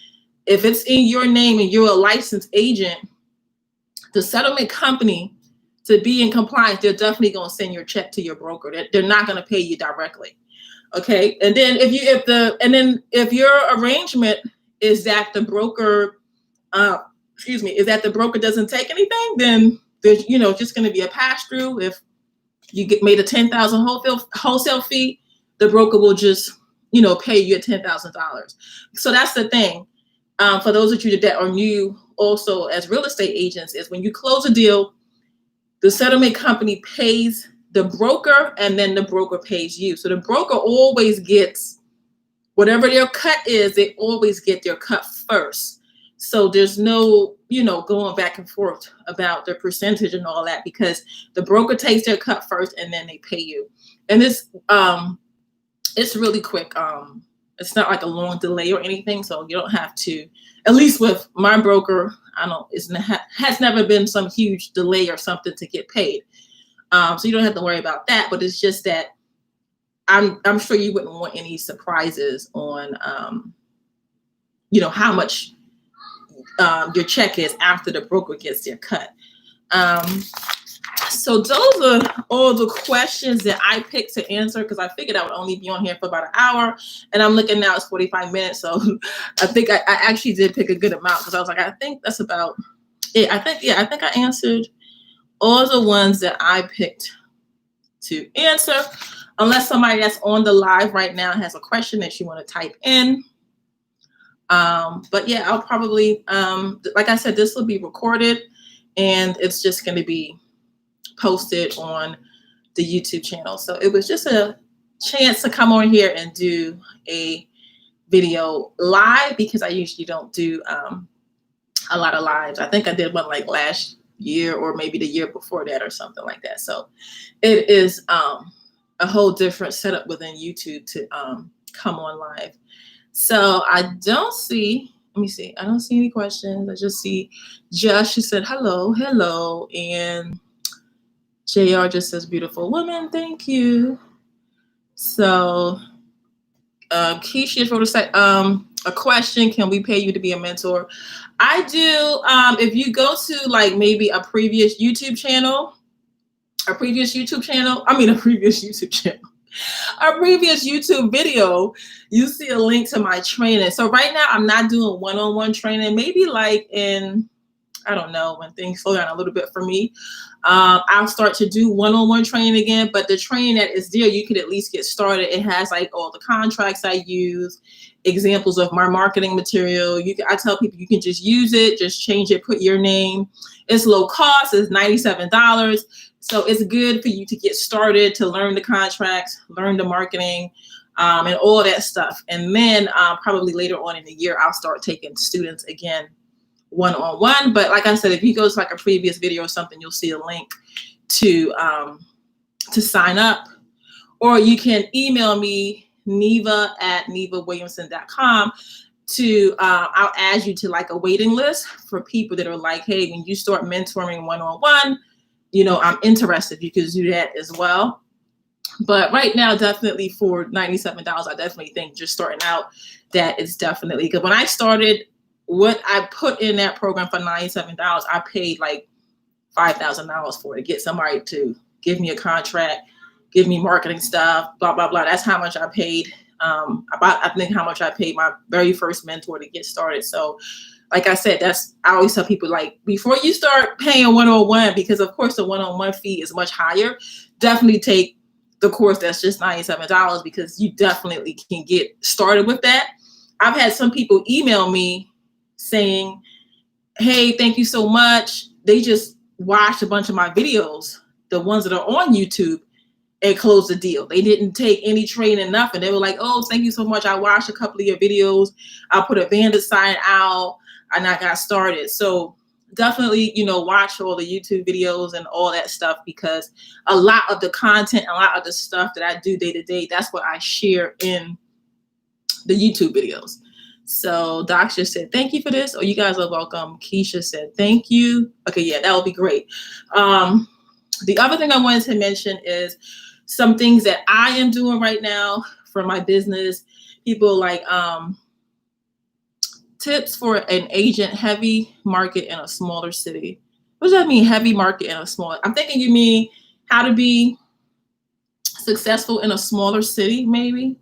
if it's in your name and you're a licensed agent, the settlement company, to be in compliance, they're definitely going to send your check to your broker. They're not going to pay you directly. Okay. And then if your arrangement is that the broker, is that the broker doesn't take anything, then there's, just going to be a pass through. If you made a $10,000 wholesale fee, the broker will just, pay you $10,000. So that's the thing. For those of you that are new also as real estate agents, is when you close a deal, the settlement company pays the broker, and then the broker pays you. So the broker always gets whatever their cut is, they always get their cut first. So there's no, going back and forth about their percentage and all that, because the broker takes their cut first and then they pay you. And it's really quick. It's not like a long delay or anything. So you don't have to, at least with my broker, has never been some huge delay or something to get paid. So you don't have to worry about that. But it's just that I'm sure you wouldn't want any surprises on, how much your check is after the broker gets their cut. So those are all the questions that I picked to answer, because I figured I would only be on here for about an hour, and I'm looking now it's 45 minutes. So I think I actually did pick a good amount, because I was like, I think that's about it. I think I answered all the ones that I picked to answer, unless somebody that's on the live right now has a question that you want to type in. But yeah, I'll probably, like I said, this will be recorded, and it's just going to be posted on the YouTube channel. So it was just a chance to come on here and do a video live, because I usually don't do a lot of lives. I think I did one like last year or maybe the year before that or something like that. So it is a whole different setup within YouTube to come on live. So I don't see, let me see. I don't see any questions. I just see Josh, who said hello, and JR just says beautiful woman. Thank you. So Keisha wrote a question: can we pay you to be a mentor? I do. If you go to like maybe a previous YouTube channel, a previous YouTube video, you see a link to my training. So right now I'm not doing one-on-one training. Maybe like in, I don't know, when things slow down a little bit for me, I'll start to do one-on-one training again. But the training that is there, you could at least get started. It has like all the contracts I use, examples of my marketing material. I tell people you can just use it, just change it, put your name. It's low cost. It's $97. So it's good for you to get started, to learn the contracts, learn the marketing, and all that stuff. And then probably later on in the year, I'll start taking students again one-on-one. But like I said, if you go to like a previous video or something, you'll see a link to sign up, or you can email me, neva@nevawilliamson.com, I'll add you to like a waiting list for people that are like, hey, when you start mentoring one-on-one, I'm interested. You can do that as well. But right now, definitely for $97, I definitely think just starting out, that is definitely good. When I started, what I put in that program for $97, I paid like $5,000 for it, to get somebody to give me a contract, give me marketing stuff, blah, blah, blah. That's how much I paid. I think how much I paid my very first mentor to get started. So like I said, I always tell people, like, before you start paying one-on-one, because of course the one-on-one fee is much higher, definitely take the course that's just $97, because you definitely can get started with that. I've had some people email me saying, hey, thank you so much. They just watched a bunch of my videos, the ones that are on YouTube, and closed the deal. They didn't take any training, nothing. They were like, oh, thank you so much. I watched a couple of your videos. I put a vendor sign out and I got started. So definitely, watch all the YouTube videos and all that stuff, because a lot of the content, a lot of the stuff that I do day to day, that's what I share in the YouTube videos. So Doc just said, thank you for this. Oh, you guys are welcome. Keisha said, thank you. Okay, yeah, that would be great. The other thing I wanted to mention is some things that I am doing right now for my business. People like tips for an agent heavy market in a smaller city. What does that mean, heavy market in a smaller? I'm thinking you mean how to be successful in a smaller city, maybe.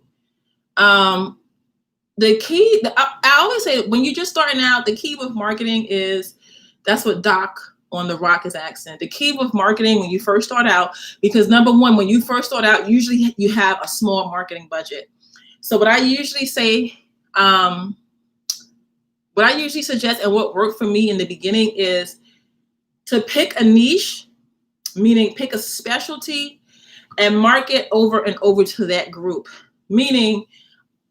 The key, I always say, when you're just starting out, the key with marketing is, that's what Doc on The Rock is asking. The key with marketing when you first start out, because number one, when you first start out, usually you have a small marketing budget. So what I usually say, what I usually suggest and what worked for me in the beginning is to pick a niche, meaning pick a specialty and market over and over to that group. Meaning,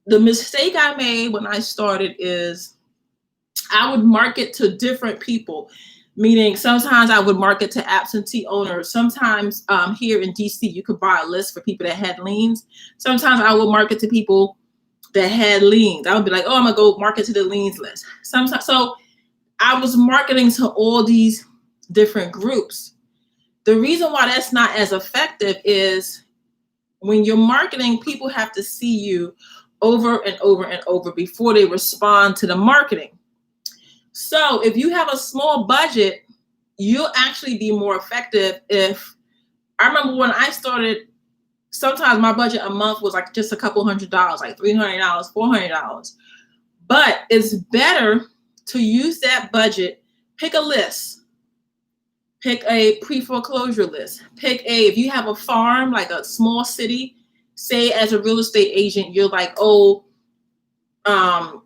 the mistake I made when I started is I would market to different people. Meaning sometimes I would market to absentee owners. Sometimes here in DC, you could buy a list for people that had liens. Sometimes I would market to people that had liens. I would be like, oh, I'm gonna go market to the liens list. Sometimes, so I was marketing to all these different groups. The reason why that's not as effective is when you're marketing, people have to see you over and over and over before they respond to the marketing. So if you have a small budget, you'll actually be more effective. If I remember when I started, sometimes my budget a month was like just a couple $100, like $300, $400. But it's better to use that budget. Pick a list. Pick a pre-foreclosure list. If you have a farm, like a small city, say as a real estate agent, you're like,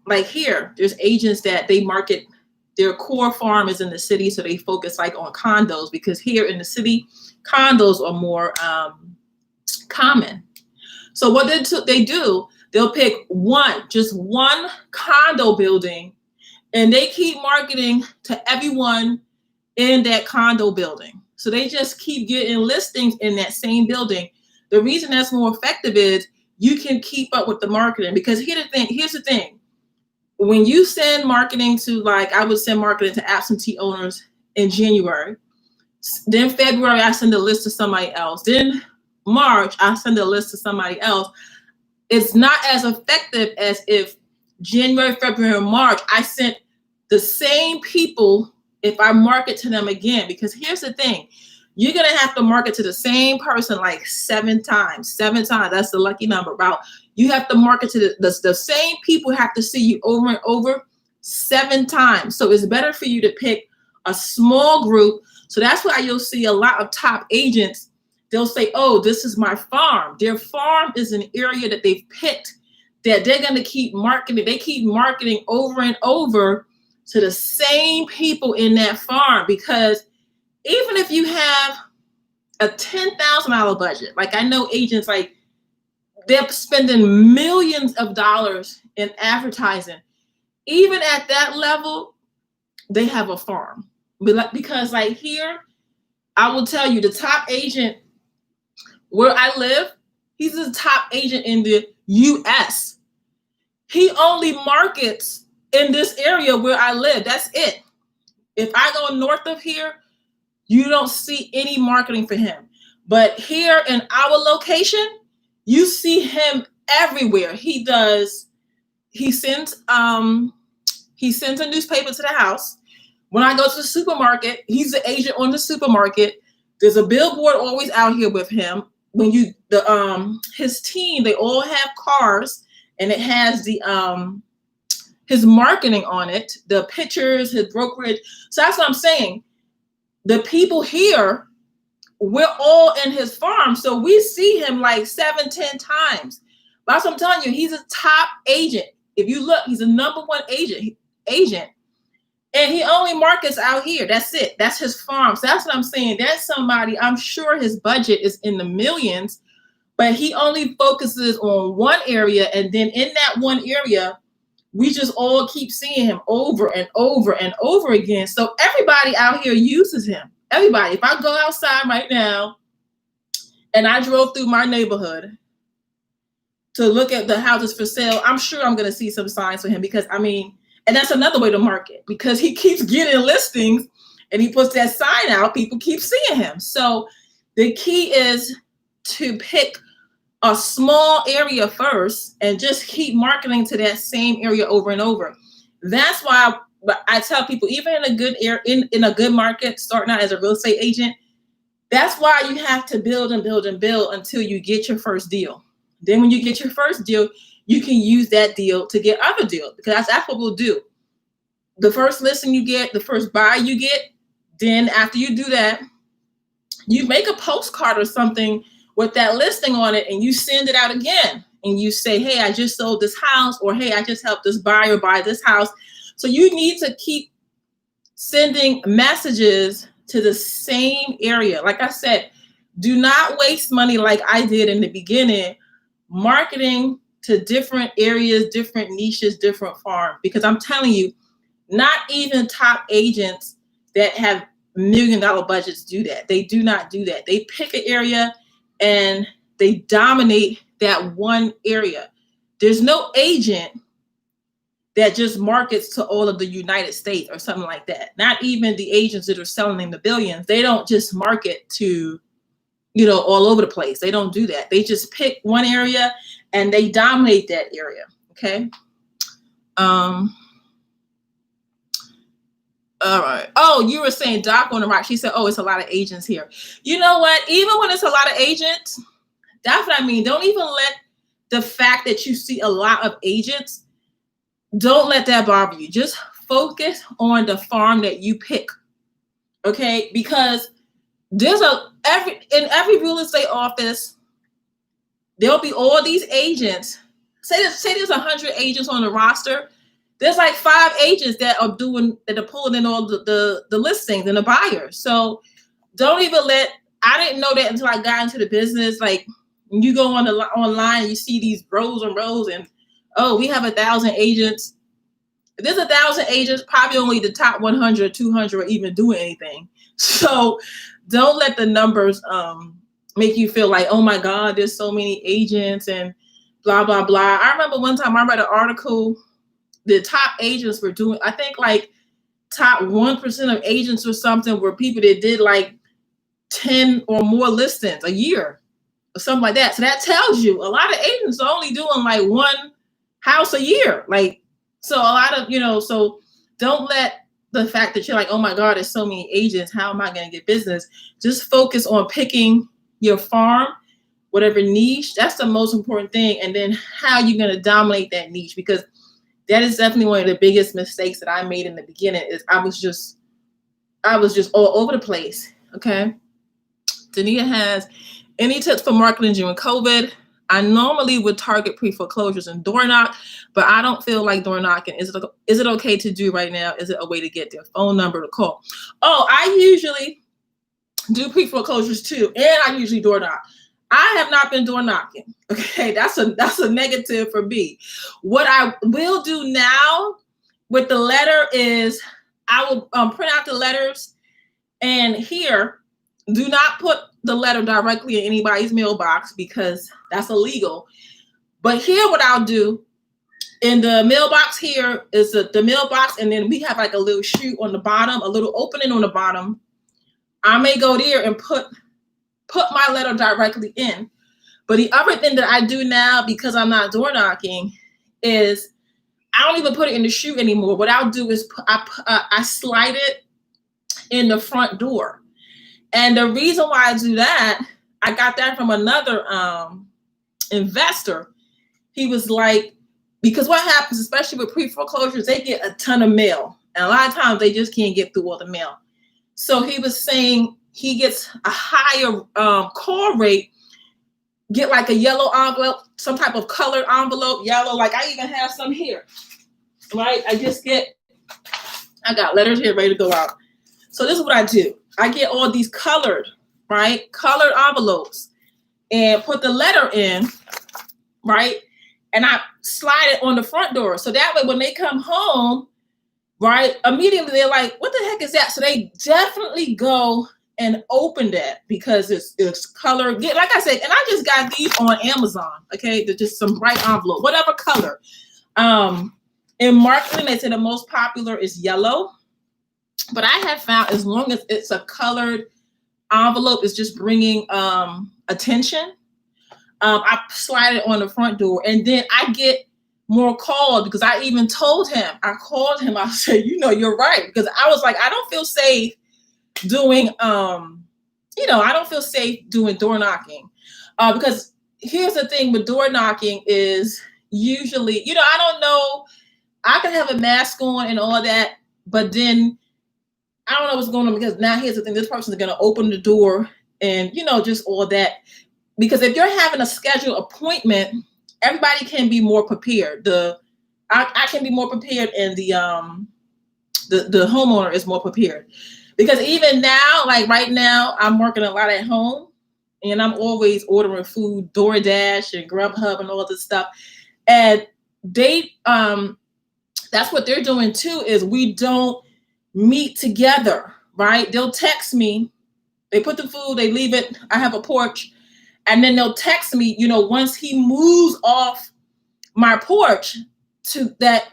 like here, there's agents that they market, their core farm is in the city, so they focus like on condos, because here in the city, condos are more common. So what they do, they'll pick just one condo building, and they keep marketing to everyone in that condo building. So they just keep getting listings in that same building. The reason that's more effective is you can keep up with the marketing, because here's the thing. When you send marketing to, like, I would send marketing to absentee owners in January. Then February, I send a list to somebody else. Then March, I send a list to somebody else. It's not as effective as if January, February, and March, I sent the same people if I market to them again. Because here's the thing. You're going to have to market to the same person like 7 times. 7 times. That's the lucky number. You have to market to the same people have to see you over and over 7 times. So it's better for you to pick a small group. So that's why you'll see a lot of top agents. They'll say, oh, this is my farm. Their farm is an area that they've picked that they're going to keep marketing. They keep marketing over and over to the same people in that farm, because even if you have a $10,000 budget, like I know agents, like they're spending millions of dollars in advertising. Even at that level, they have a farm. Because like here, I will tell you, the top agent where I live, he's the top agent in the US. He only markets in this area where I live. That's it. If I go north of here, you don't see any marketing for him. But here in our location, you see him everywhere. He sends a newspaper to the house. When I go to the supermarket, he's the agent on the supermarket. There's a billboard always out here with him. When his team, they all have cars, and it has his marketing on it, the pictures, his brokerage. So that's what I'm saying. The people here, we're all in his farm, so we see him like 7, 10 times. But that's what I'm telling you, he's a top agent. If you look, he's a #1 agent. And he only markets out here. That's it. That's his farm. So that's what I'm saying. That's somebody, I'm sure his budget is in the millions, but he only focuses on one area. And then in that one area, we just all keep seeing him over and over and over again. So everybody out here uses him. Everybody. If I go outside right now and I drove through my neighborhood to look at the houses for sale, I'm sure I'm going to see some signs for him, because and that's another way to market, because he keeps getting listings and he puts that sign out. People keep seeing him. So the key is to pick a small area first and just keep marketing to that same area over and over. That's why I tell people, even in a good in a good market, starting out as a real estate agent, that's why you have to build and build and build until you get your first deal. Then when you get your first deal, you can use that deal to get other deals, because that's what we'll do. The first listing you get, the first buy you get, then after you do that, you make a postcard or something with that listing on it, and you send it out again. And you say, hey, I just sold this house, or hey, I just helped this buyer buy this house. So you need to keep sending messages to the same area. Like I said, do not waste money like I did in the beginning, marketing to different areas, different niches, different farms. Because I'm telling you, not even top agents that have $1 million budgets do that. They do not do that. They pick an area and they dominate that one area. There's no agent that just markets to all of the United States or something like that. Not even the agents that are selling in the billions. They don't just market to, all over the place. They don't do that. They just pick one area and they dominate that area. Okay. All right. Oh, you were saying Doc on the right. She said, oh, it's a lot of agents here. You know what? Even when it's a lot of agents, that's what I mean. Don't even let the fact that you see a lot of agents, don't let that bother you. Just focus on the farm that you pick. Okay? Because there's in every real estate office, there'll be all these agents. Say there's 100 agents on the roster. There's like 5 agents that are pulling in all the listings and the buyers. So don't even I didn't know that until I got into the business. Like when you go online and you see these rows and rows and, oh, we have 1,000 agents. If there's 1,000 agents, probably only the top 100, 200 are even doing anything. So don't let the numbers make you feel like, oh my God, there's so many agents and blah, blah, blah. I remember one time I read an article, the top agents were doing, I think like top 1% of agents or something were people that did like 10 or more listings a year or something like that. So that tells you a lot of agents are only doing like one house a year. Like, so a lot of, so don't let the fact that you're like, oh my God, there's so many agents, how am I going to get business? Just focus on picking your farm, whatever niche. That's the most important thing. And then how you're going to dominate that niche, because that is definitely one of the biggest mistakes that I made in the beginning. Is I was just all over the place. Okay. Dania has any tips for marketing during COVID? I normally would target pre-foreclosures and door knock, but I don't feel like door knocking. Is it okay to do right now? Is it a way to get their phone number to call? Oh, I usually do pre-foreclosures too, and I usually door knock. I have not been door knocking. Okay, that's a negative for me. What I will do now with the letter is I will print out the letters, and here, do not put the letter directly in anybody's mailbox because that's illegal. But here, what I'll do in the mailbox here is the mailbox, and then we have like a little chute on the bottom, a little opening on the bottom. I may go there and put my letter directly in. But the other thing that I do now, because I'm not door knocking, is I don't even put it in the chute anymore. What I'll do is I slide it in the front door. And the reason why I do that, I got that from another investor. He was like, because what happens, especially with pre-foreclosures, they get a ton of mail. And a lot of times they just can't get through all the mail. So he was saying he gets a higher call rate, get like a yellow envelope, some type of colored envelope, yellow. Like I even have some here, right? I got letters here ready to go out. So this is what I do. I get all these colored envelopes and put the letter in, right? And I slide it on the front door. So that way when they come home, right, immediately they're like, what the heck is that? So they definitely go and open that because it's colored. Like I said, and I just got these on Amazon, okay? They're just some bright envelope, whatever color. In marketing, they say the most popular is yellow. But I have found as long as it's a colored envelope, it's just bringing attention. I slide it on the front door, and then I get more calls because I even told him. I called him. I said, you're right, because I was like, I don't feel safe doing, I don't feel safe doing door knocking, because here's the thing with door knocking is usually, I don't know. I can have a mask on and all that, but then I don't know what's going on, because now here's the thing. This person is going to open the door and, just all that. Because if you're having a scheduled appointment, everybody can be more prepared. I can be more prepared, and the homeowner is more prepared. Because even now, like right now, I'm working a lot at home, and I'm always ordering food, DoorDash and Grubhub and all this stuff. And they, that's what they're doing too, is we don't meet together, right? They'll text me, they put the food, they leave it, I have a porch, and then they'll text me, once he moves off my porch to that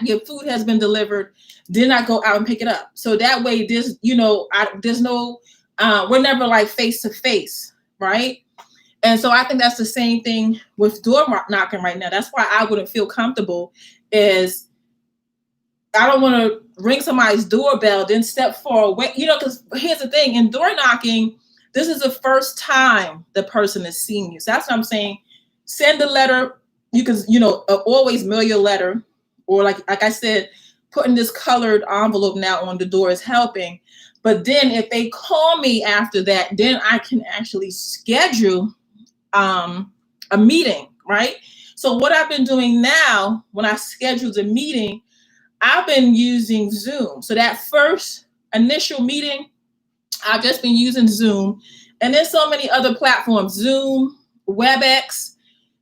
your food has been delivered, then I go out and pick it up. So that way there's, there's no, we're never like face to face, right? And so I think that's the same thing with door knocking right now. That's why I wouldn't feel comfortable is I don't want to ring somebody's doorbell, then step far away, because here's the thing, in door knocking, this is the first time the person is seeing you. So that's what I'm saying. Send a letter. You can, always mail your letter, or like I said, putting this colored envelope now on the door is helping. But then if they call me after that, then I can actually schedule a meeting, right? So what I've been doing now, when I schedule the meeting, I've been using Zoom. So that first initial meeting, I've just been using Zoom. And there's so many other platforms, Zoom, WebEx,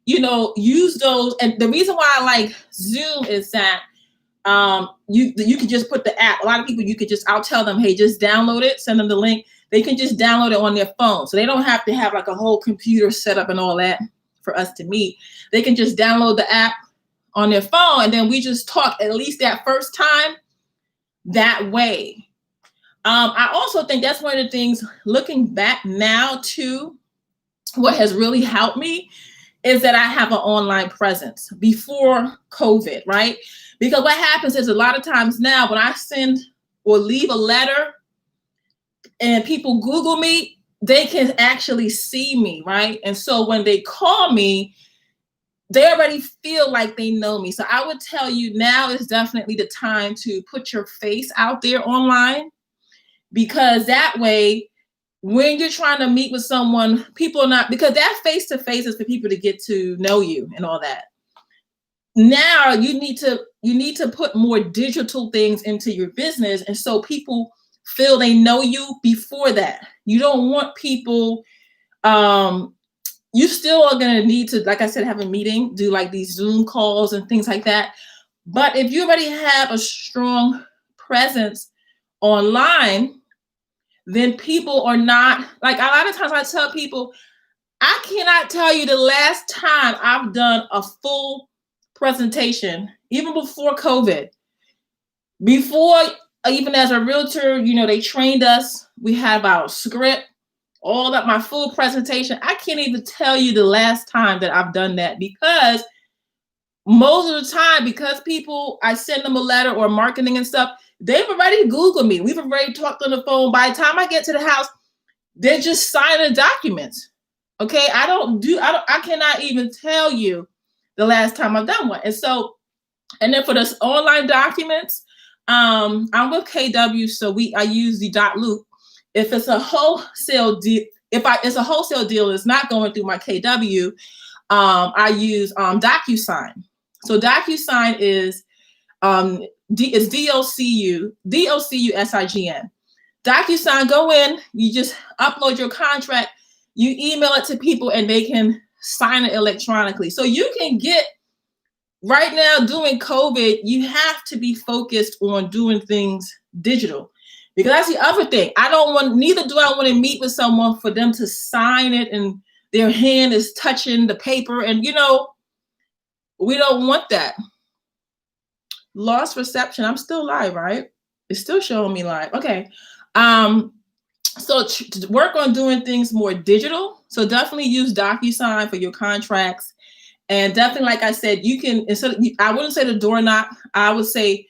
use those. And the reason why I like Zoom is that you can just put the app. A lot of people, I'll tell them, hey, just download it, send them the link. They can just download it on their phone. So they don't have to have like a whole computer set up and all that for us to meet. They can just download the app on their phone, and then we just talk at least that first time that way. I also think that's one of the things, looking back now to what has really helped me is that I have an online presence before COVID, right? Because what happens is a lot of times now when I send or leave a letter and people Google me, they can actually see me, right? And so when they call me, they already feel like they know me. So I would tell you now is definitely the time to put your face out there online, because that way, when you're trying to meet with someone, people are not, because that face-to-face is for people to get to know you and all that. Now you need to put more digital things into your business. And so people feel they know you before that. You don't want people, you still are going to need to, like I said, have a meeting, do like these Zoom calls and things like that. But if you already have a strong presence online, then people are not, like a lot of times I tell people, I cannot tell you the last time I've done a full presentation, even before COVID. Before, even as a realtor, they trained us. We have our script, all that, my full presentation. I can't even tell you the last time that I've done that, because most of the time, because people, I send them a letter or marketing and stuff, they've already Googled me. We've already talked on the phone. By the time I get to the house, they're just signing documents. Okay. I cannot even tell you the last time I've done one. And so, and then for this online documents, I'm with KW. So I use the .loop. If it's a wholesale deal, it's a wholesale deal, it's not going through my KW. I use DocuSign. So DocuSign is it's DOCUSIGN. DocuSign, go in, you just upload your contract, you email it to people, and they can sign it electronically. So you can get, right now during COVID, you have to be focused on doing things digital. Because that's the other thing. Neither do I want to meet with someone for them to sign it and their hand is touching the paper. And, we don't want that. Lost reception. I'm still live, right? It's still showing me live. Okay. So to work on doing things more digital. So definitely use DocuSign for your contracts. And definitely, like I said, you can, I wouldn't say the door knock. I would say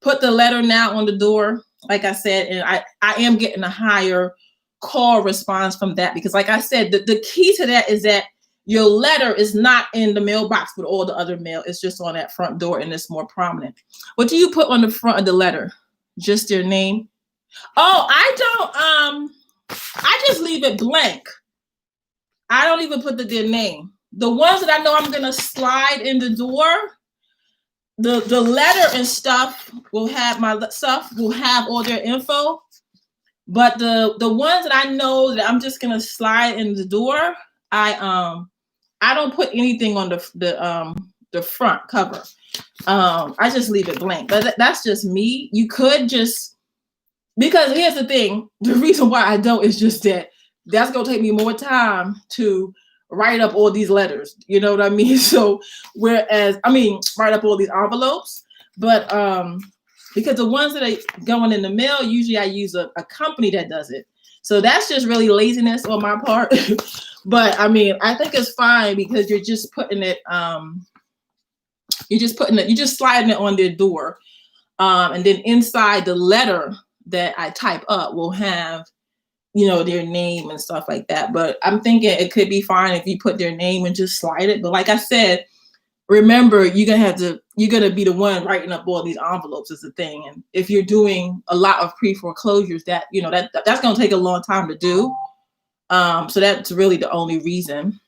put the letter now on the door. Like I said, and I am getting a higher call response from that, because like I said, the key to that is that your letter is not in the mailbox with all the other mail. It's just on that front door, and it's more prominent. What do you put on the front of the letter? Just their name? Oh, I just leave it blank. I don't even put their name. The ones that I know I'm going to slide in the door, the letter and stuff will have all their info, but the ones that I know that I'm just gonna slide in the door, I don't put anything on the front cover. I just leave it blank. But that's just me. You could just, because here's the thing, the reason why I don't is just that that's gonna take me more time to write up all these letters. You know what I mean? So write up all these envelopes. But because the ones that are going in the mail, usually I use a company that does it. So that's just really laziness on my part. But I mean, I think it's fine because you're just putting it, you're just sliding it on their door. And then inside the letter that I type up will have, their name and stuff like that. But I'm thinking it could be fine if you put their name and just slide it. But like I said, remember, you're gonna be the one writing up all these envelopes is the thing. And if you're doing a lot of pre-foreclosures, that's gonna take a long time to do. So that's really the only reason.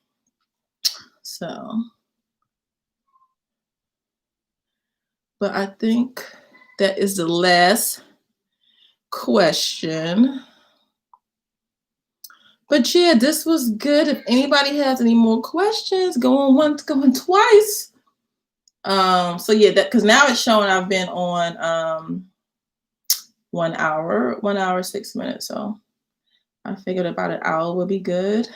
So, but I think that is the last question. But yeah, this was good. If anybody has any more questions, going once, going twice. So yeah, because now it's showing I've been on 1 hour, 6 minutes. So I figured about an hour would be good.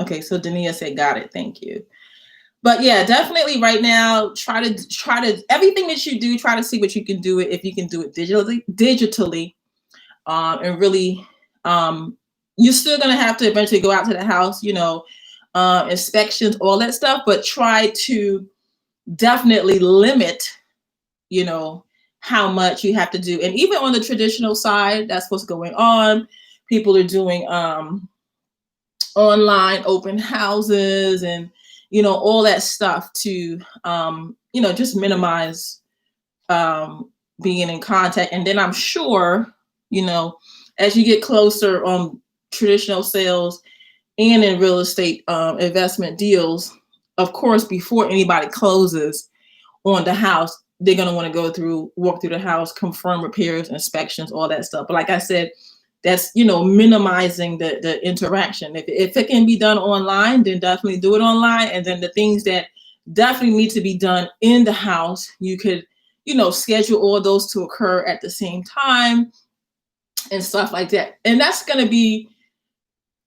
Okay, so Dania said, got it. Thank you. But yeah, definitely right now, try to everything that you do, try to see what you can do it if you can do it digitally, and really, you're still gonna have to eventually go out to the house, inspections, all that stuff, but try to definitely limit, how much you have to do. And even on the traditional side, that's what's going on. People are doing online open houses and all that stuff to just minimize being in contact. And then I'm sure as you get closer on traditional sales and in real estate investment deals, of course, before anybody closes on the house, they're going to want to walk through the house, confirm repairs, inspections, all that stuff. But like I said, that's, minimizing the interaction. If it can be done online, then definitely do it online. And then the things that definitely need to be done in the house, you could, schedule all those to occur at the same time and stuff like that. And that's going to be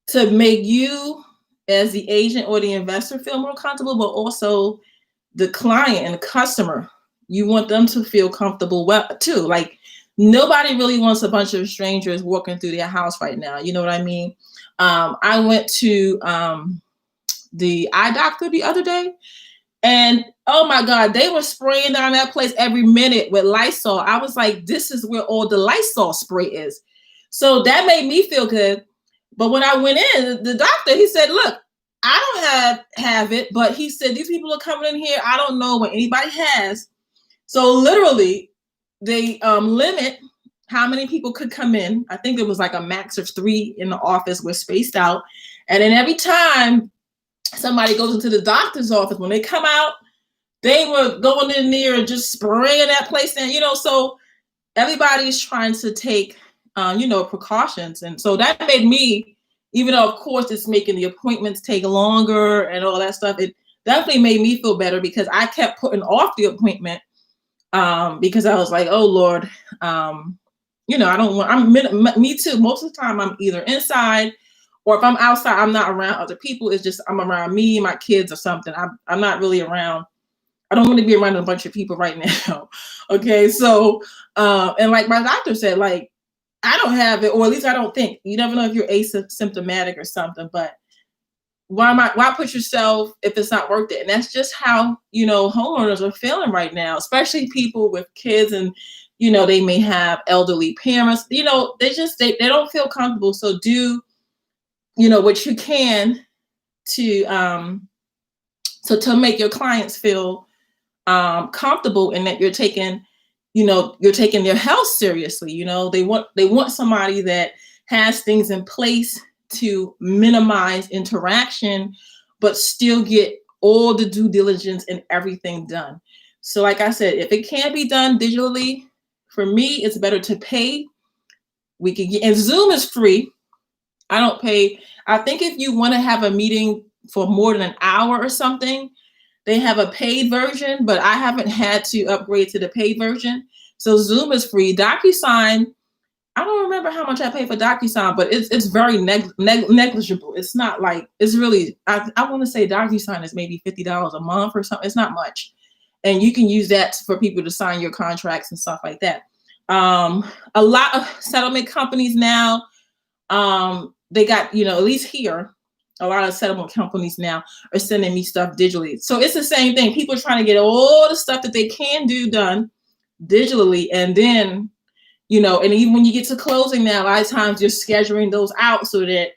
to make you as the agent or the investor feel more comfortable, but also the client and the customer. You want them to feel comfortable too. Like, nobody really wants a bunch of strangers walking through their house right now. You know what I mean? I went to the eye doctor the other day, and oh my God, they were spraying down that place every minute with Lysol. I was like, this is where all the Lysol spray is. So that made me feel good. But when I went in, the doctor, he said, look, I don't have it, but he said, these people are coming in here. I don't know what anybody has. So literally, they limit how many people could come in. I think it was like a max of 3 in the office. We're spaced out. And then every time somebody goes into the doctor's office, when they come out, they were going in there and just spraying that place in, so everybody's trying to take, precautions. And so that made me, even though of course it's making the appointments take longer and all that stuff, it definitely made me feel better because I kept putting off the appointment because I was like, oh Lord, I don't want, me too. Most of the time I'm either inside or if I'm outside, I'm not around other people. It's just, I'm around me, my kids or something. I'm not really around. I don't want to be around a bunch of people right now. Okay. So, and like my doctor said, like, I don't have it, or at least I don't think. You never know if you're asymptomatic or something, but why put yourself if it's not worth it? And that's just how, homeowners are feeling right now, especially people with kids and, they may have elderly parents, they don't feel comfortable. So do, what you can to make your clients feel comfortable and that you're taking their health seriously. They want somebody that has things in place to minimize interaction, but still get all the due diligence and everything done. So like I said, if it can be done digitally, for me, it's better to pay. We can get, and Zoom is free. I don't pay. I think if you want to have a meeting for more than an hour or something, they have a paid version, but I haven't had to upgrade to the paid version. So Zoom is free. DocuSign I don't remember how much I pay for DocuSign, but it's very negligible. It's not like it's really. I want to say DocuSign is maybe $50 a month or something. It's not much, and you can use that for people to sign your contracts and stuff like that. A lot of settlement companies now, they got, at least here, a lot of settlement companies now are sending me stuff digitally. So it's the same thing. People are trying to get all the stuff that they can do done digitally, and then and even when you get to closing now, a lot of times you're scheduling those out so that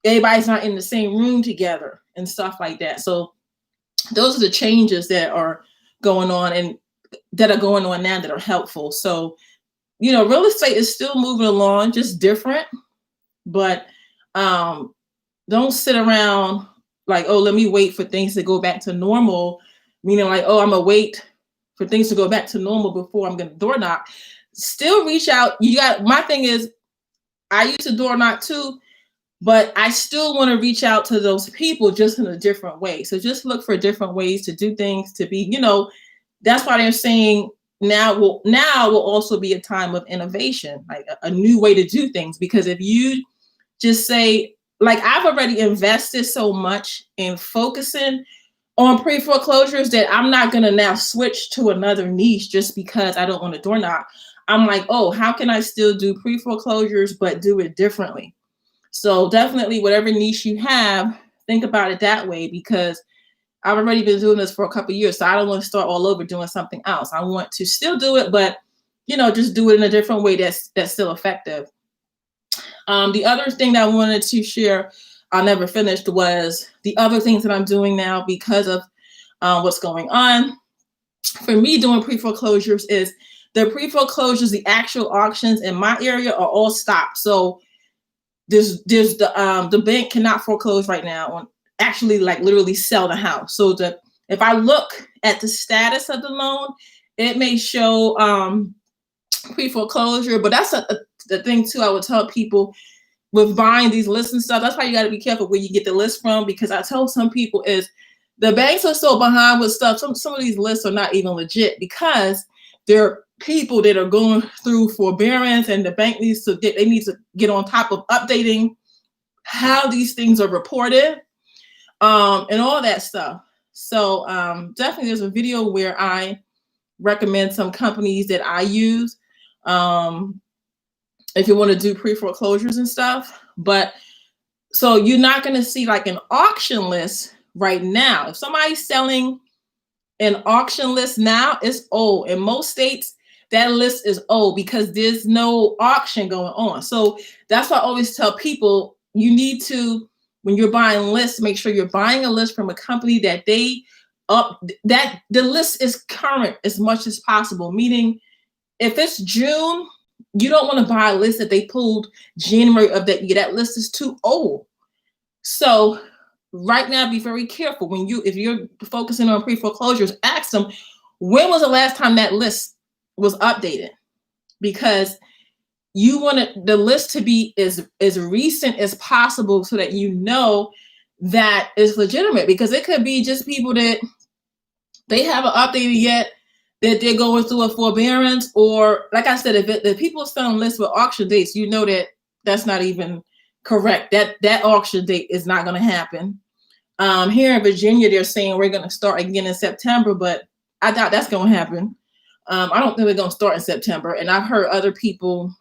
everybody's not in the same room together and stuff like that. So those are the changes that are going on and that are going on now that are helpful. So, real estate is still moving along, just different, but don't sit around like, oh, let me wait for things to go back to normal. Meaning like, oh, I'm gonna wait for things to go back to normal before I'm gonna door knock. Still reach out. My thing is, I used to door knock too, but I still want to reach out to those people just in a different way. So just look for different ways to do things, to be, that's why they're saying now will also be a time of innovation, like a new way to do things. Because if you just say, like, I've already invested so much in focusing on pre-foreclosures that I'm not going to now switch to another niche just because I don't want to door knock. I'm like, oh, how can I still do pre-foreclosures but do it differently? So definitely whatever niche you have, think about it that way, because I've already been doing this for a couple of years. So I don't want to start all over doing something else. I want to still do it, but just do it in a different way that's still effective. The other thing that I wanted to share, I never finished, was the other things that I'm doing now because of what's going on. For me, doing pre-foreclosures is the pre-foreclosures, the actual auctions in my area are all stopped. So there's the bank cannot foreclose right now on actually like literally sell the house. So if I look at the status of the loan, it may show pre-foreclosure, but that's the thing too. I would tell people with buying these lists and stuff, that's why you got to be careful where you get the list from, because I tell some people is the banks are so behind with stuff. Some of these lists are not even legit because they're people that are going through forbearance, and the bank needs to get on top of updating how these things are reported, and all that stuff. So definitely there's a video where I recommend some companies that I use if you want to do pre-foreclosures and stuff. But so you're not going to see like an auction list right now. If somebody's selling an auction list now, it's old. In most states, that list is old because there's no auction going on. So that's why I always tell people, you need to, when you're buying lists, make sure you're buying a list from a company that that the list is current as much as possible. Meaning, if it's June, you don't want to buy a list that they pulled January of that year. That list is too old. So right now, be very careful if you're focusing on pre-foreclosures, ask them, when was the last time that list was updated? Because you want the list to be as recent as possible so that that is legitimate. Because it could be just people that they haven't updated yet, that they're going through a forbearance, or like I said, if people are selling lists with auction dates, that's not even correct. That auction date is not going to happen. Here in Virginia, they're saying we're going to start again in September, but I doubt that's going to happen. I don't think we're going to start in September. And I've heard other people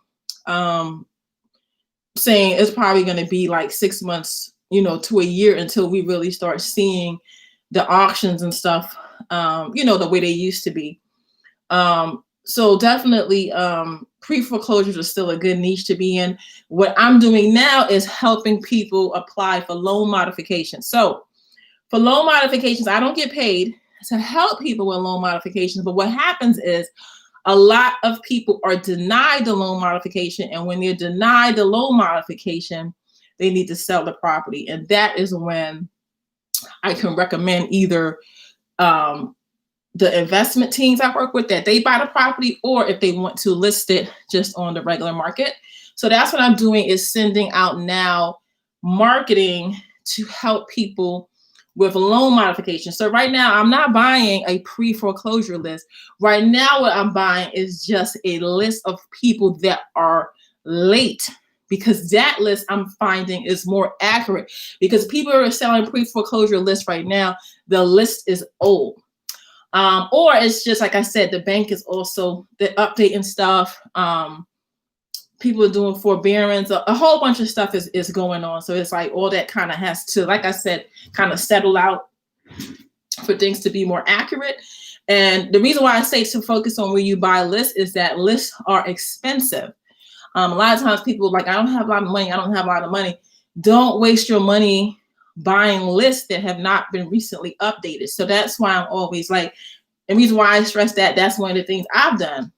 saying it's probably going to be like 6 months, to a year until we really start seeing the auctions and stuff, the way they used to be. So definitely pre-foreclosures are still a good niche to be in. What I'm doing now is helping people apply for loan modifications. So for loan modifications, I don't get paid to help people with loan modifications. But what happens is a lot of people are denied the loan modification. And when they're denied the loan modification, they need to sell the property. And that is when I can recommend either the investment teams I work with, that they buy the property, or if they want to list it just on the regular market. So that's what I'm doing, is sending out now marketing to help people with loan modification. So right now I'm not buying a pre-foreclosure list. Right now what I'm buying is just a list of people that are late, because that list I'm finding is more accurate, because people are selling pre-foreclosure lists right now. The list is old. Or it's just, like I said, the bank is also updating stuff. People are doing forbearance, a whole bunch of stuff is going on. So it's like all that kind of has to, like I said, kind of settle out for things to be more accurate. And the reason why I say to focus on where you buy lists is that lists are expensive. A lot of times people are like, I don't have a lot of money. I don't have a lot of money. Don't waste your money buying lists that have not been recently updated. So that's why I'm always like, and the reason why I stress that, that's one of the things I've done.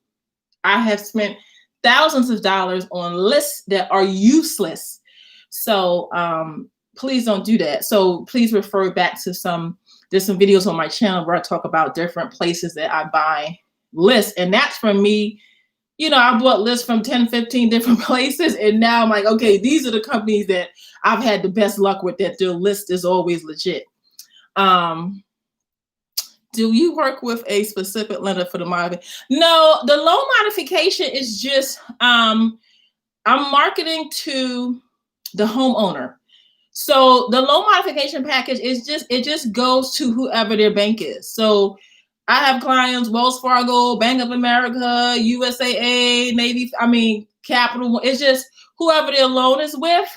I have spent thousands of dollars on lists that are useless. So please don't do that. So please refer back to there's some videos on my channel where I talk about different places that I buy lists. And that's for me. You know, I bought lists from 10, 15 different places. And now I'm like, okay, these are the companies that I've had the best luck with, that their list is always legit. Do you work with a specific lender for the modification? No, the loan modification is just, I'm marketing to the homeowner. So the loan modification package is it just goes to whoever their bank is. So I have clients, Wells Fargo, Bank of America, USAA, Navy, Capital. It's just whoever their loan is with.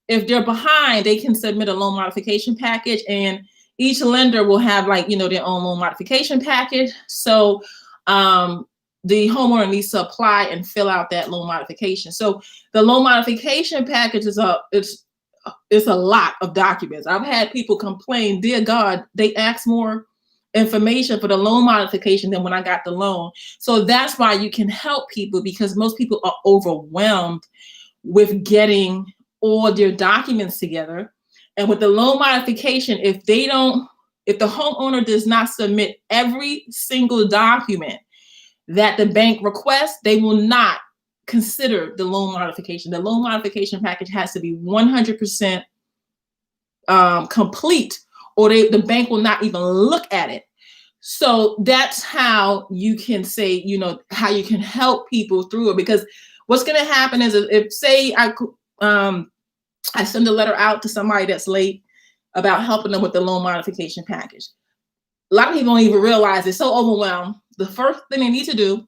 If they're behind, they can submit a loan modification package, and each lender will have their own loan modification package. So the homeowner needs to apply and fill out that loan modification. So the loan modification package is it's a lot of documents. I've had people complain, dear God, they ask more information for the loan modification than when I got the loan. So that's why you can help people, because most people are overwhelmed with getting all their documents together. And with the loan modification, if the homeowner does not submit every single document that the bank requests, they will not consider the loan modification. The loan modification package has to be 100% complete, or the bank will not even look at it. So that's how you can say, how you can help people through it. Because what's going to happen is, if say I send a letter out to somebody that's late about helping them with the loan modification package, a lot of people don't even realize they're so overwhelmed. The first thing they need to do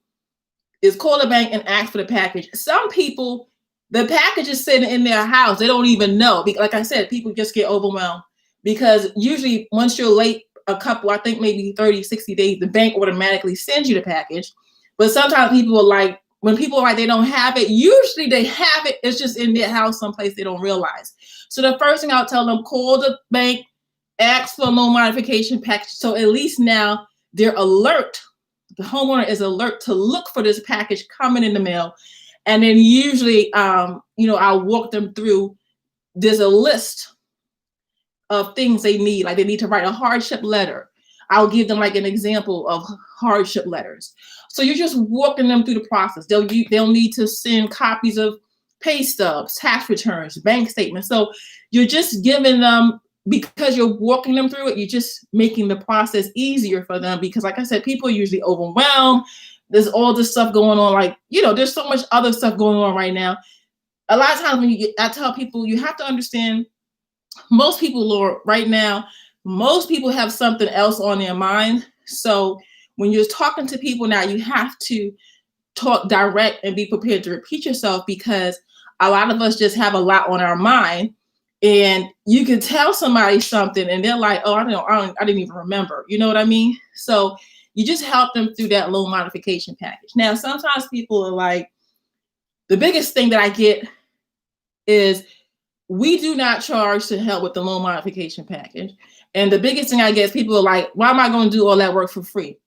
is call the bank and ask for the package. Some people, the package is sitting in their house. They don't even know. Like I said, people just get overwhelmed, because usually once you're late a couple, I think maybe 30, 60 days, the bank automatically sends you the package. But sometimes people are like, when people are like, they don't have it, usually they have it. It's just in their house someplace they don't realize. So the first thing I'll tell them, call the bank, ask for a loan modification package. So at least now they're alert. The homeowner is alert to look for this package coming in the mail. And then usually, I'll walk them through. There's a list of things they need. Like they need to write a hardship letter. I'll give them like an example of hardship letters. So you're just walking them through the process. They'll need to send copies of pay stubs, tax returns, bank statements. So you're just giving them, because you're walking them through it, you're just making the process easier for them. Because like I said, people are usually overwhelmed. There's all this stuff going on. There's so much other stuff going on right now. A lot of times I tell people, you have to understand, most people right now, most people have something else on their mind. So when you're talking to people now, you have to talk direct and be prepared to repeat yourself, because a lot of us just have a lot on our mind. And you can tell somebody something and they're like, oh, I didn't even remember. You know what I mean? So you just help them through that loan modification package. Now, sometimes people are like, the biggest thing that I get is, we do not charge to help with the loan modification package. And the biggest thing I get is people are like, why am I going to do all that work for free?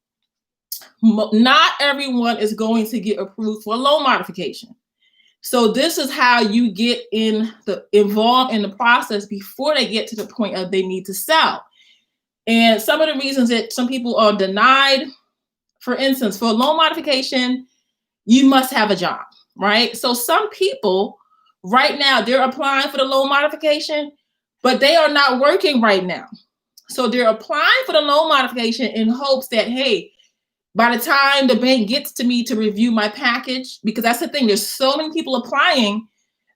Not everyone is going to get approved for a loan modification. So this is how you get involved in the process before they get to the point of they need to sell. And some of the reasons that some people are denied, for instance, for a loan modification, you must have a job, right? So some people right now, they're applying for the loan modification, but they are not working right now. So they're applying for the loan modification in hopes that, hey, By the time the bank gets to me to review my package, because that's the thing, there's so many people applying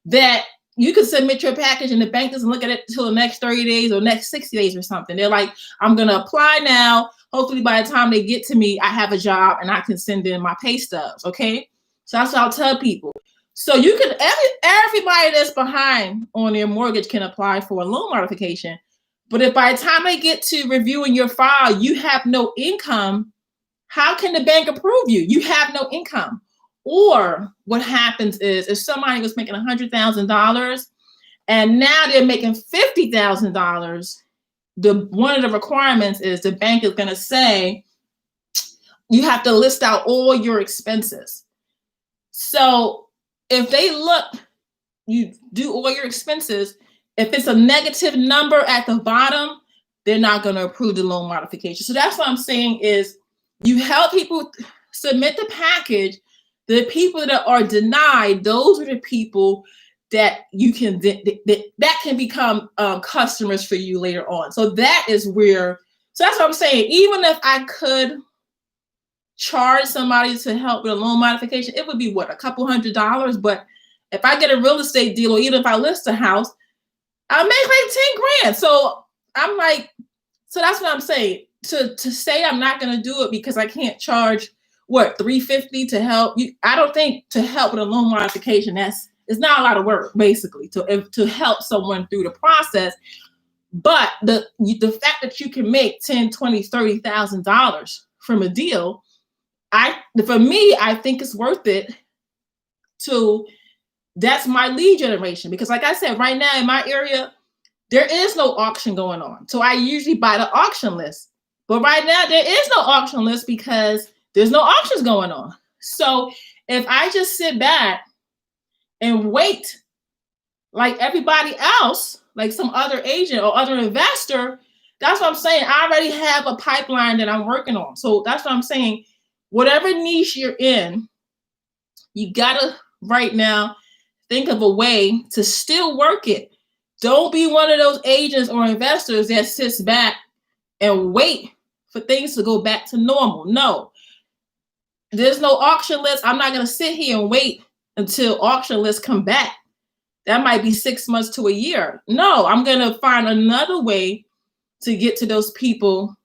that you can submit your package and the bank doesn't look at it until the next 30 days or next 60 days or something. They're like, I'm going to apply now. Hopefully by the time they get to me, I have a job and I can send in my pay stubs. Okay. So that's what I'll tell people. So you can, everybody that's behind on their mortgage can apply for a loan modification. But if by the time they get to reviewing your file, you have no income, how can the bank approve you? You have no income. Or what happens is if somebody was making $100,000 and now they're making $50,000, one of the requirements is the bank is going to say you have to list out all your expenses. So if they look, you do all your expenses, if it's a negative number at the bottom, they're not going to approve the loan modification. So that's what I'm saying is you help people submit the package. The people that are denied, those are the people that you can that can become customers for you later on. So that is where. So that's what I'm saying. Even if I could charge somebody to help with a loan modification, it would be what, a couple $100. But if I get a real estate deal, or even if I list a house, I make like 10 grand. So I'm like, so that's what I'm saying. To say I'm not going to do it because I can't charge what, $350 to help you. I don't think to help with a loan modification, it's not a lot of work basically to help someone through the process. But the fact that you can make $10,000, $20,000, $30,000 from a deal, for me, I think it's worth it. That's my lead generation, because like I said, right now in my area, there is no auction going on. So I usually buy the auction list. But right now there is no auction list because there's no auctions going on. So if I just sit back and wait like everybody else, like some other agent or other investor, that's what I'm saying. I already have a pipeline that I'm working on. So that's what I'm saying. Whatever niche you're in, you gotta right now think of a way to still work it. Don't be one of those agents or investors that sits back and wait for things to go back to normal. No, there's no auction list. I'm not going to sit here and wait until auction lists come back. That might be 6 months to a year. No, I'm going to find another way to get to those people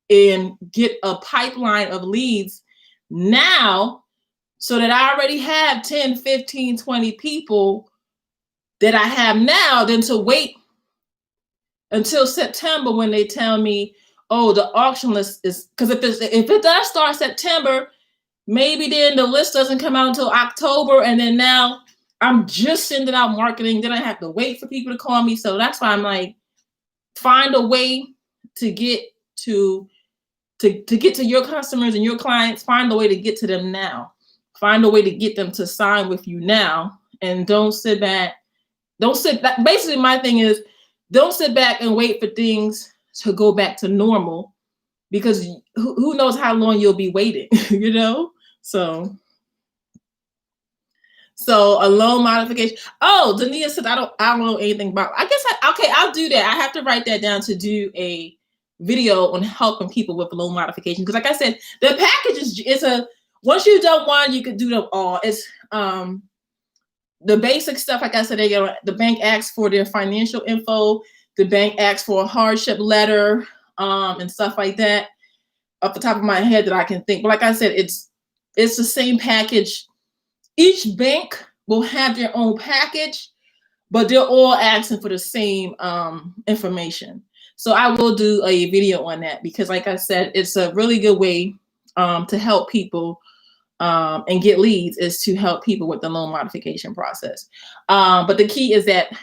and get a pipeline of leads now, so that I already have 10, 15, 20 people that I have now, than to wait until September when they tell me, oh, the auction list is, because if it does start September, maybe then the list doesn't come out until October, and then now I'm just sending out marketing. Then I have to wait for people to call me. So that's why I'm like, find a way to get to your customers and your clients. Find a way to get to them now. Find a way to get them to sign with you now, and don't sit back. Basically, my thing is, don't sit back and wait for things to go back to normal, because who knows how long you'll be waiting, you know? So a loan modification. Oh, Dania said, I don't know anything about, I guess, I'll do that. I have to write that down to do a video on helping people with loan modification. Because like I said, the package is once you've done one, you can do them all. It's the basic stuff. Like I said, the bank asks for their financial info. The bank asks for a hardship letter, and stuff like that, off the top of my head that I can think. But like I said, it's the same package. Each bank will have their own package, but they're all asking for the same information. So I will do a video on that, because like I said, it's a really good way to help people and get leads, is to help people with the loan modification process. But the key is that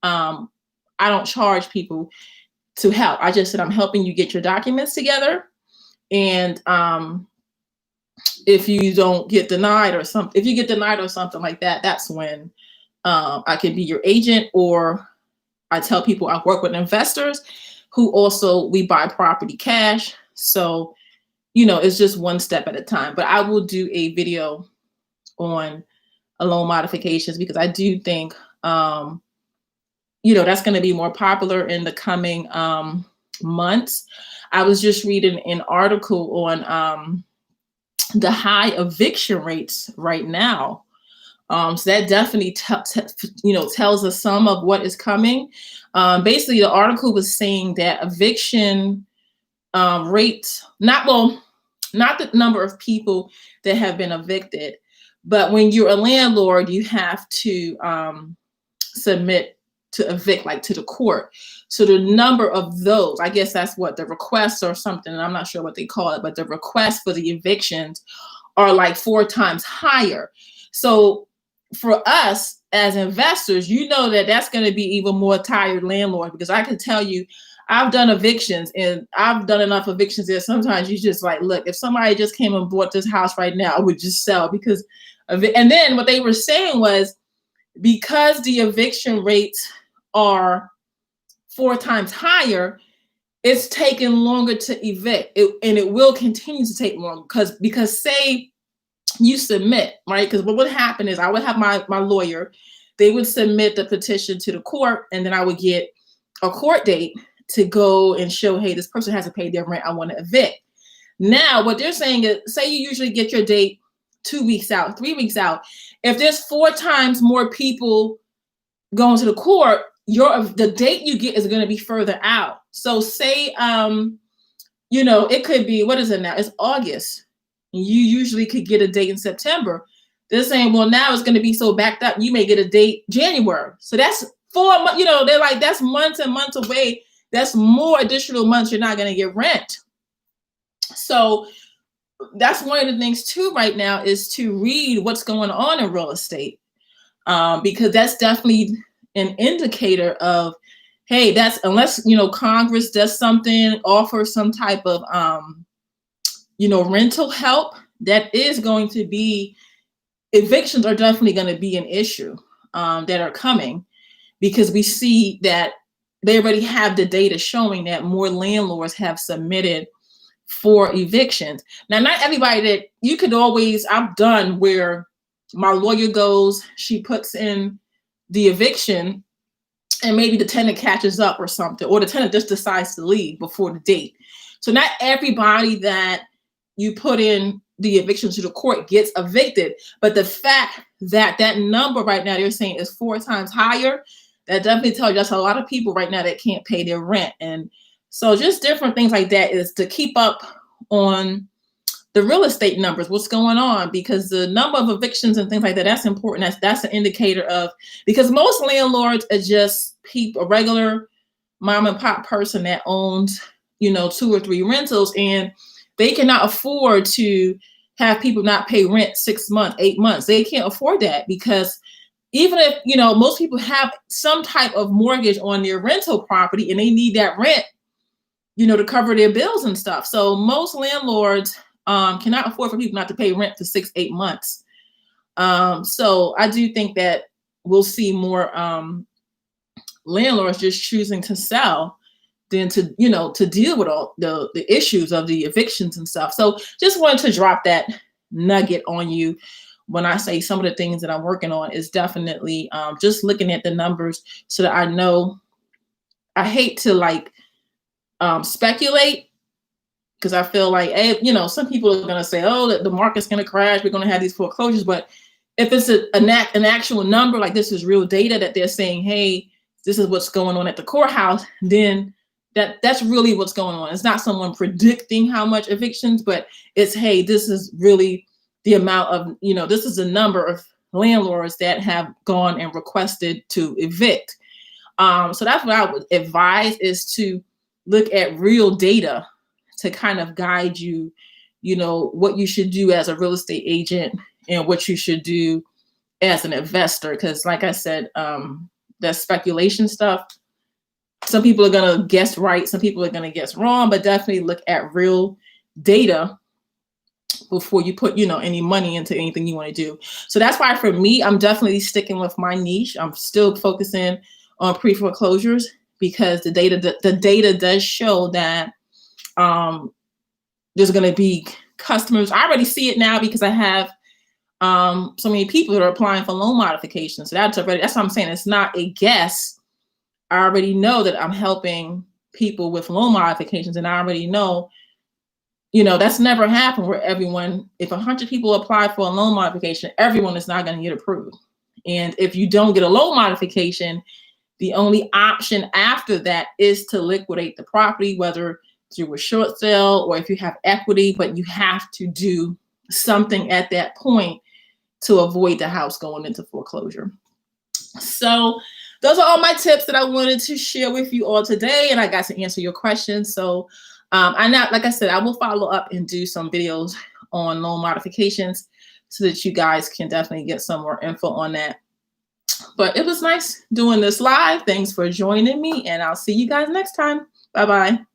I don't charge people to help. I just said, I'm helping you get your documents together. And if you don't get denied or something, if you get denied or something like that, that's when I can be your agent. Or I tell people I work with investors who also, we buy property cash. So, you know, it's just one step at a time. But I will do a video on loan modifications, because I do think, you know, that's going to be more popular in the coming months. I was just reading an article on the high eviction rates right now. So that definitely tells us some of what is coming. Basically, the article was saying that eviction rates, not the number of people that have been evicted, but when you're a landlord, you have to submit to evict, like to the court. So the number of those, I guess that's what the requests or something, I'm not sure what they call it, but the requests for the evictions are like 4 times higher. So for us as investors, you know that that's going to be even more tired landlords, because I can tell you, I've done evictions, and I've done enough evictions that sometimes you just like, look, if somebody just came and bought this house right now, I would just sell because of it. And then what they were saying was, because the eviction rates are 4 times higher, it's taking longer to evict, and it will continue to take longer because say you submit, right? Because what would happen is I would have my lawyer, they would submit the petition to the court, and then I would get a court date to go and show, hey, this person hasn't paid their rent, I want to evict. Now, what they're saying is, say you usually get your date 2 weeks out, 3 weeks out. If there's 4 times more people going to the court, the date you get is going to be further out. So say, it could be, what is it now? It's August. You usually could get a date in September. They're saying, well, now it's going to be so backed up, you may get a date January. So that's 4 months, they're like, that's months and months away. That's more additional months you're not going to get rent. So that's one of the things too right now, is to read what's going on in real estate, because that's definitely an indicator of, hey, that's, unless Congress does something, offers some type of rental help, that is going to be, evictions are definitely going to be an issue that are coming, because we see that they already have the data showing that more landlords have submitted for evictions. Now, not everybody that you could always, I've done where my lawyer goes, she puts in the eviction, and maybe the tenant catches up or something, or the tenant just decides to leave before the date. So not everybody that you put in the eviction to the court gets evicted, but the fact that that number right now they're saying is 4 times higher, that definitely tells you that's a lot of people right now that can't pay their rent. And so just different things like that is to keep up on the real estate numbers, what's going on, because the number of evictions and things like that, that's important. That's an indicator of, because most landlords are just a regular mom and pop person that owns, 2 or 3 rentals, and they cannot afford to have people not pay rent 6 months, 8 months. They can't afford that, because even if, most people have some type of mortgage on their rental property and they need that rent, to cover their bills and stuff. So most landlords cannot afford for people not to pay rent for 6, 8 months. So I do think that we'll see more landlords just choosing to sell than to deal with all the issues of the evictions and stuff. So just wanted to drop that nugget on you. When I say some of the things that I'm working on is definitely just looking at the numbers so that I know. I hate to speculate, because I feel like, hey, some people are going to say, oh, the market's going to crash, we're going to have these foreclosures. But if it's an actual number, like this is real data that they're saying, hey, this is what's going on at the courthouse, then that's really what's going on. It's not someone predicting how much evictions, but it's, hey, this is really the amount of, this is the number of landlords that have gone and requested to evict. So that's what I would advise, is to look at real data to kind of guide you, what you should do as a real estate agent and what you should do as an investor. Because like I said, that speculation stuff, some people are going to guess right, some people are going to guess wrong, but definitely look at real data before you put, any money into anything you want to do. So that's why for me, I'm definitely sticking with my niche. I'm still focusing on pre-foreclosures, because the data does show that there's going to be customers. I already see it now, because I have so many people that are applying for loan modifications. So that's what I'm saying. It's not a guess. I already know that I'm helping people with loan modifications, and I already know that's never happened where if 100 people apply for a loan modification, everyone is not going to get approved. And if you don't get a loan modification, the only option after that is to liquidate the property, whether through a short sale or if you have equity, but you have to do something at that point to avoid the house going into foreclosure. So those are all my tips that I wanted to share with you all today, and I got to answer your questions. So like I said, I will follow up and do some videos on loan modifications so that you guys can definitely get some more info on that. But it was nice doing this live. Thanks for joining me, and I'll see you guys next time. Bye-bye.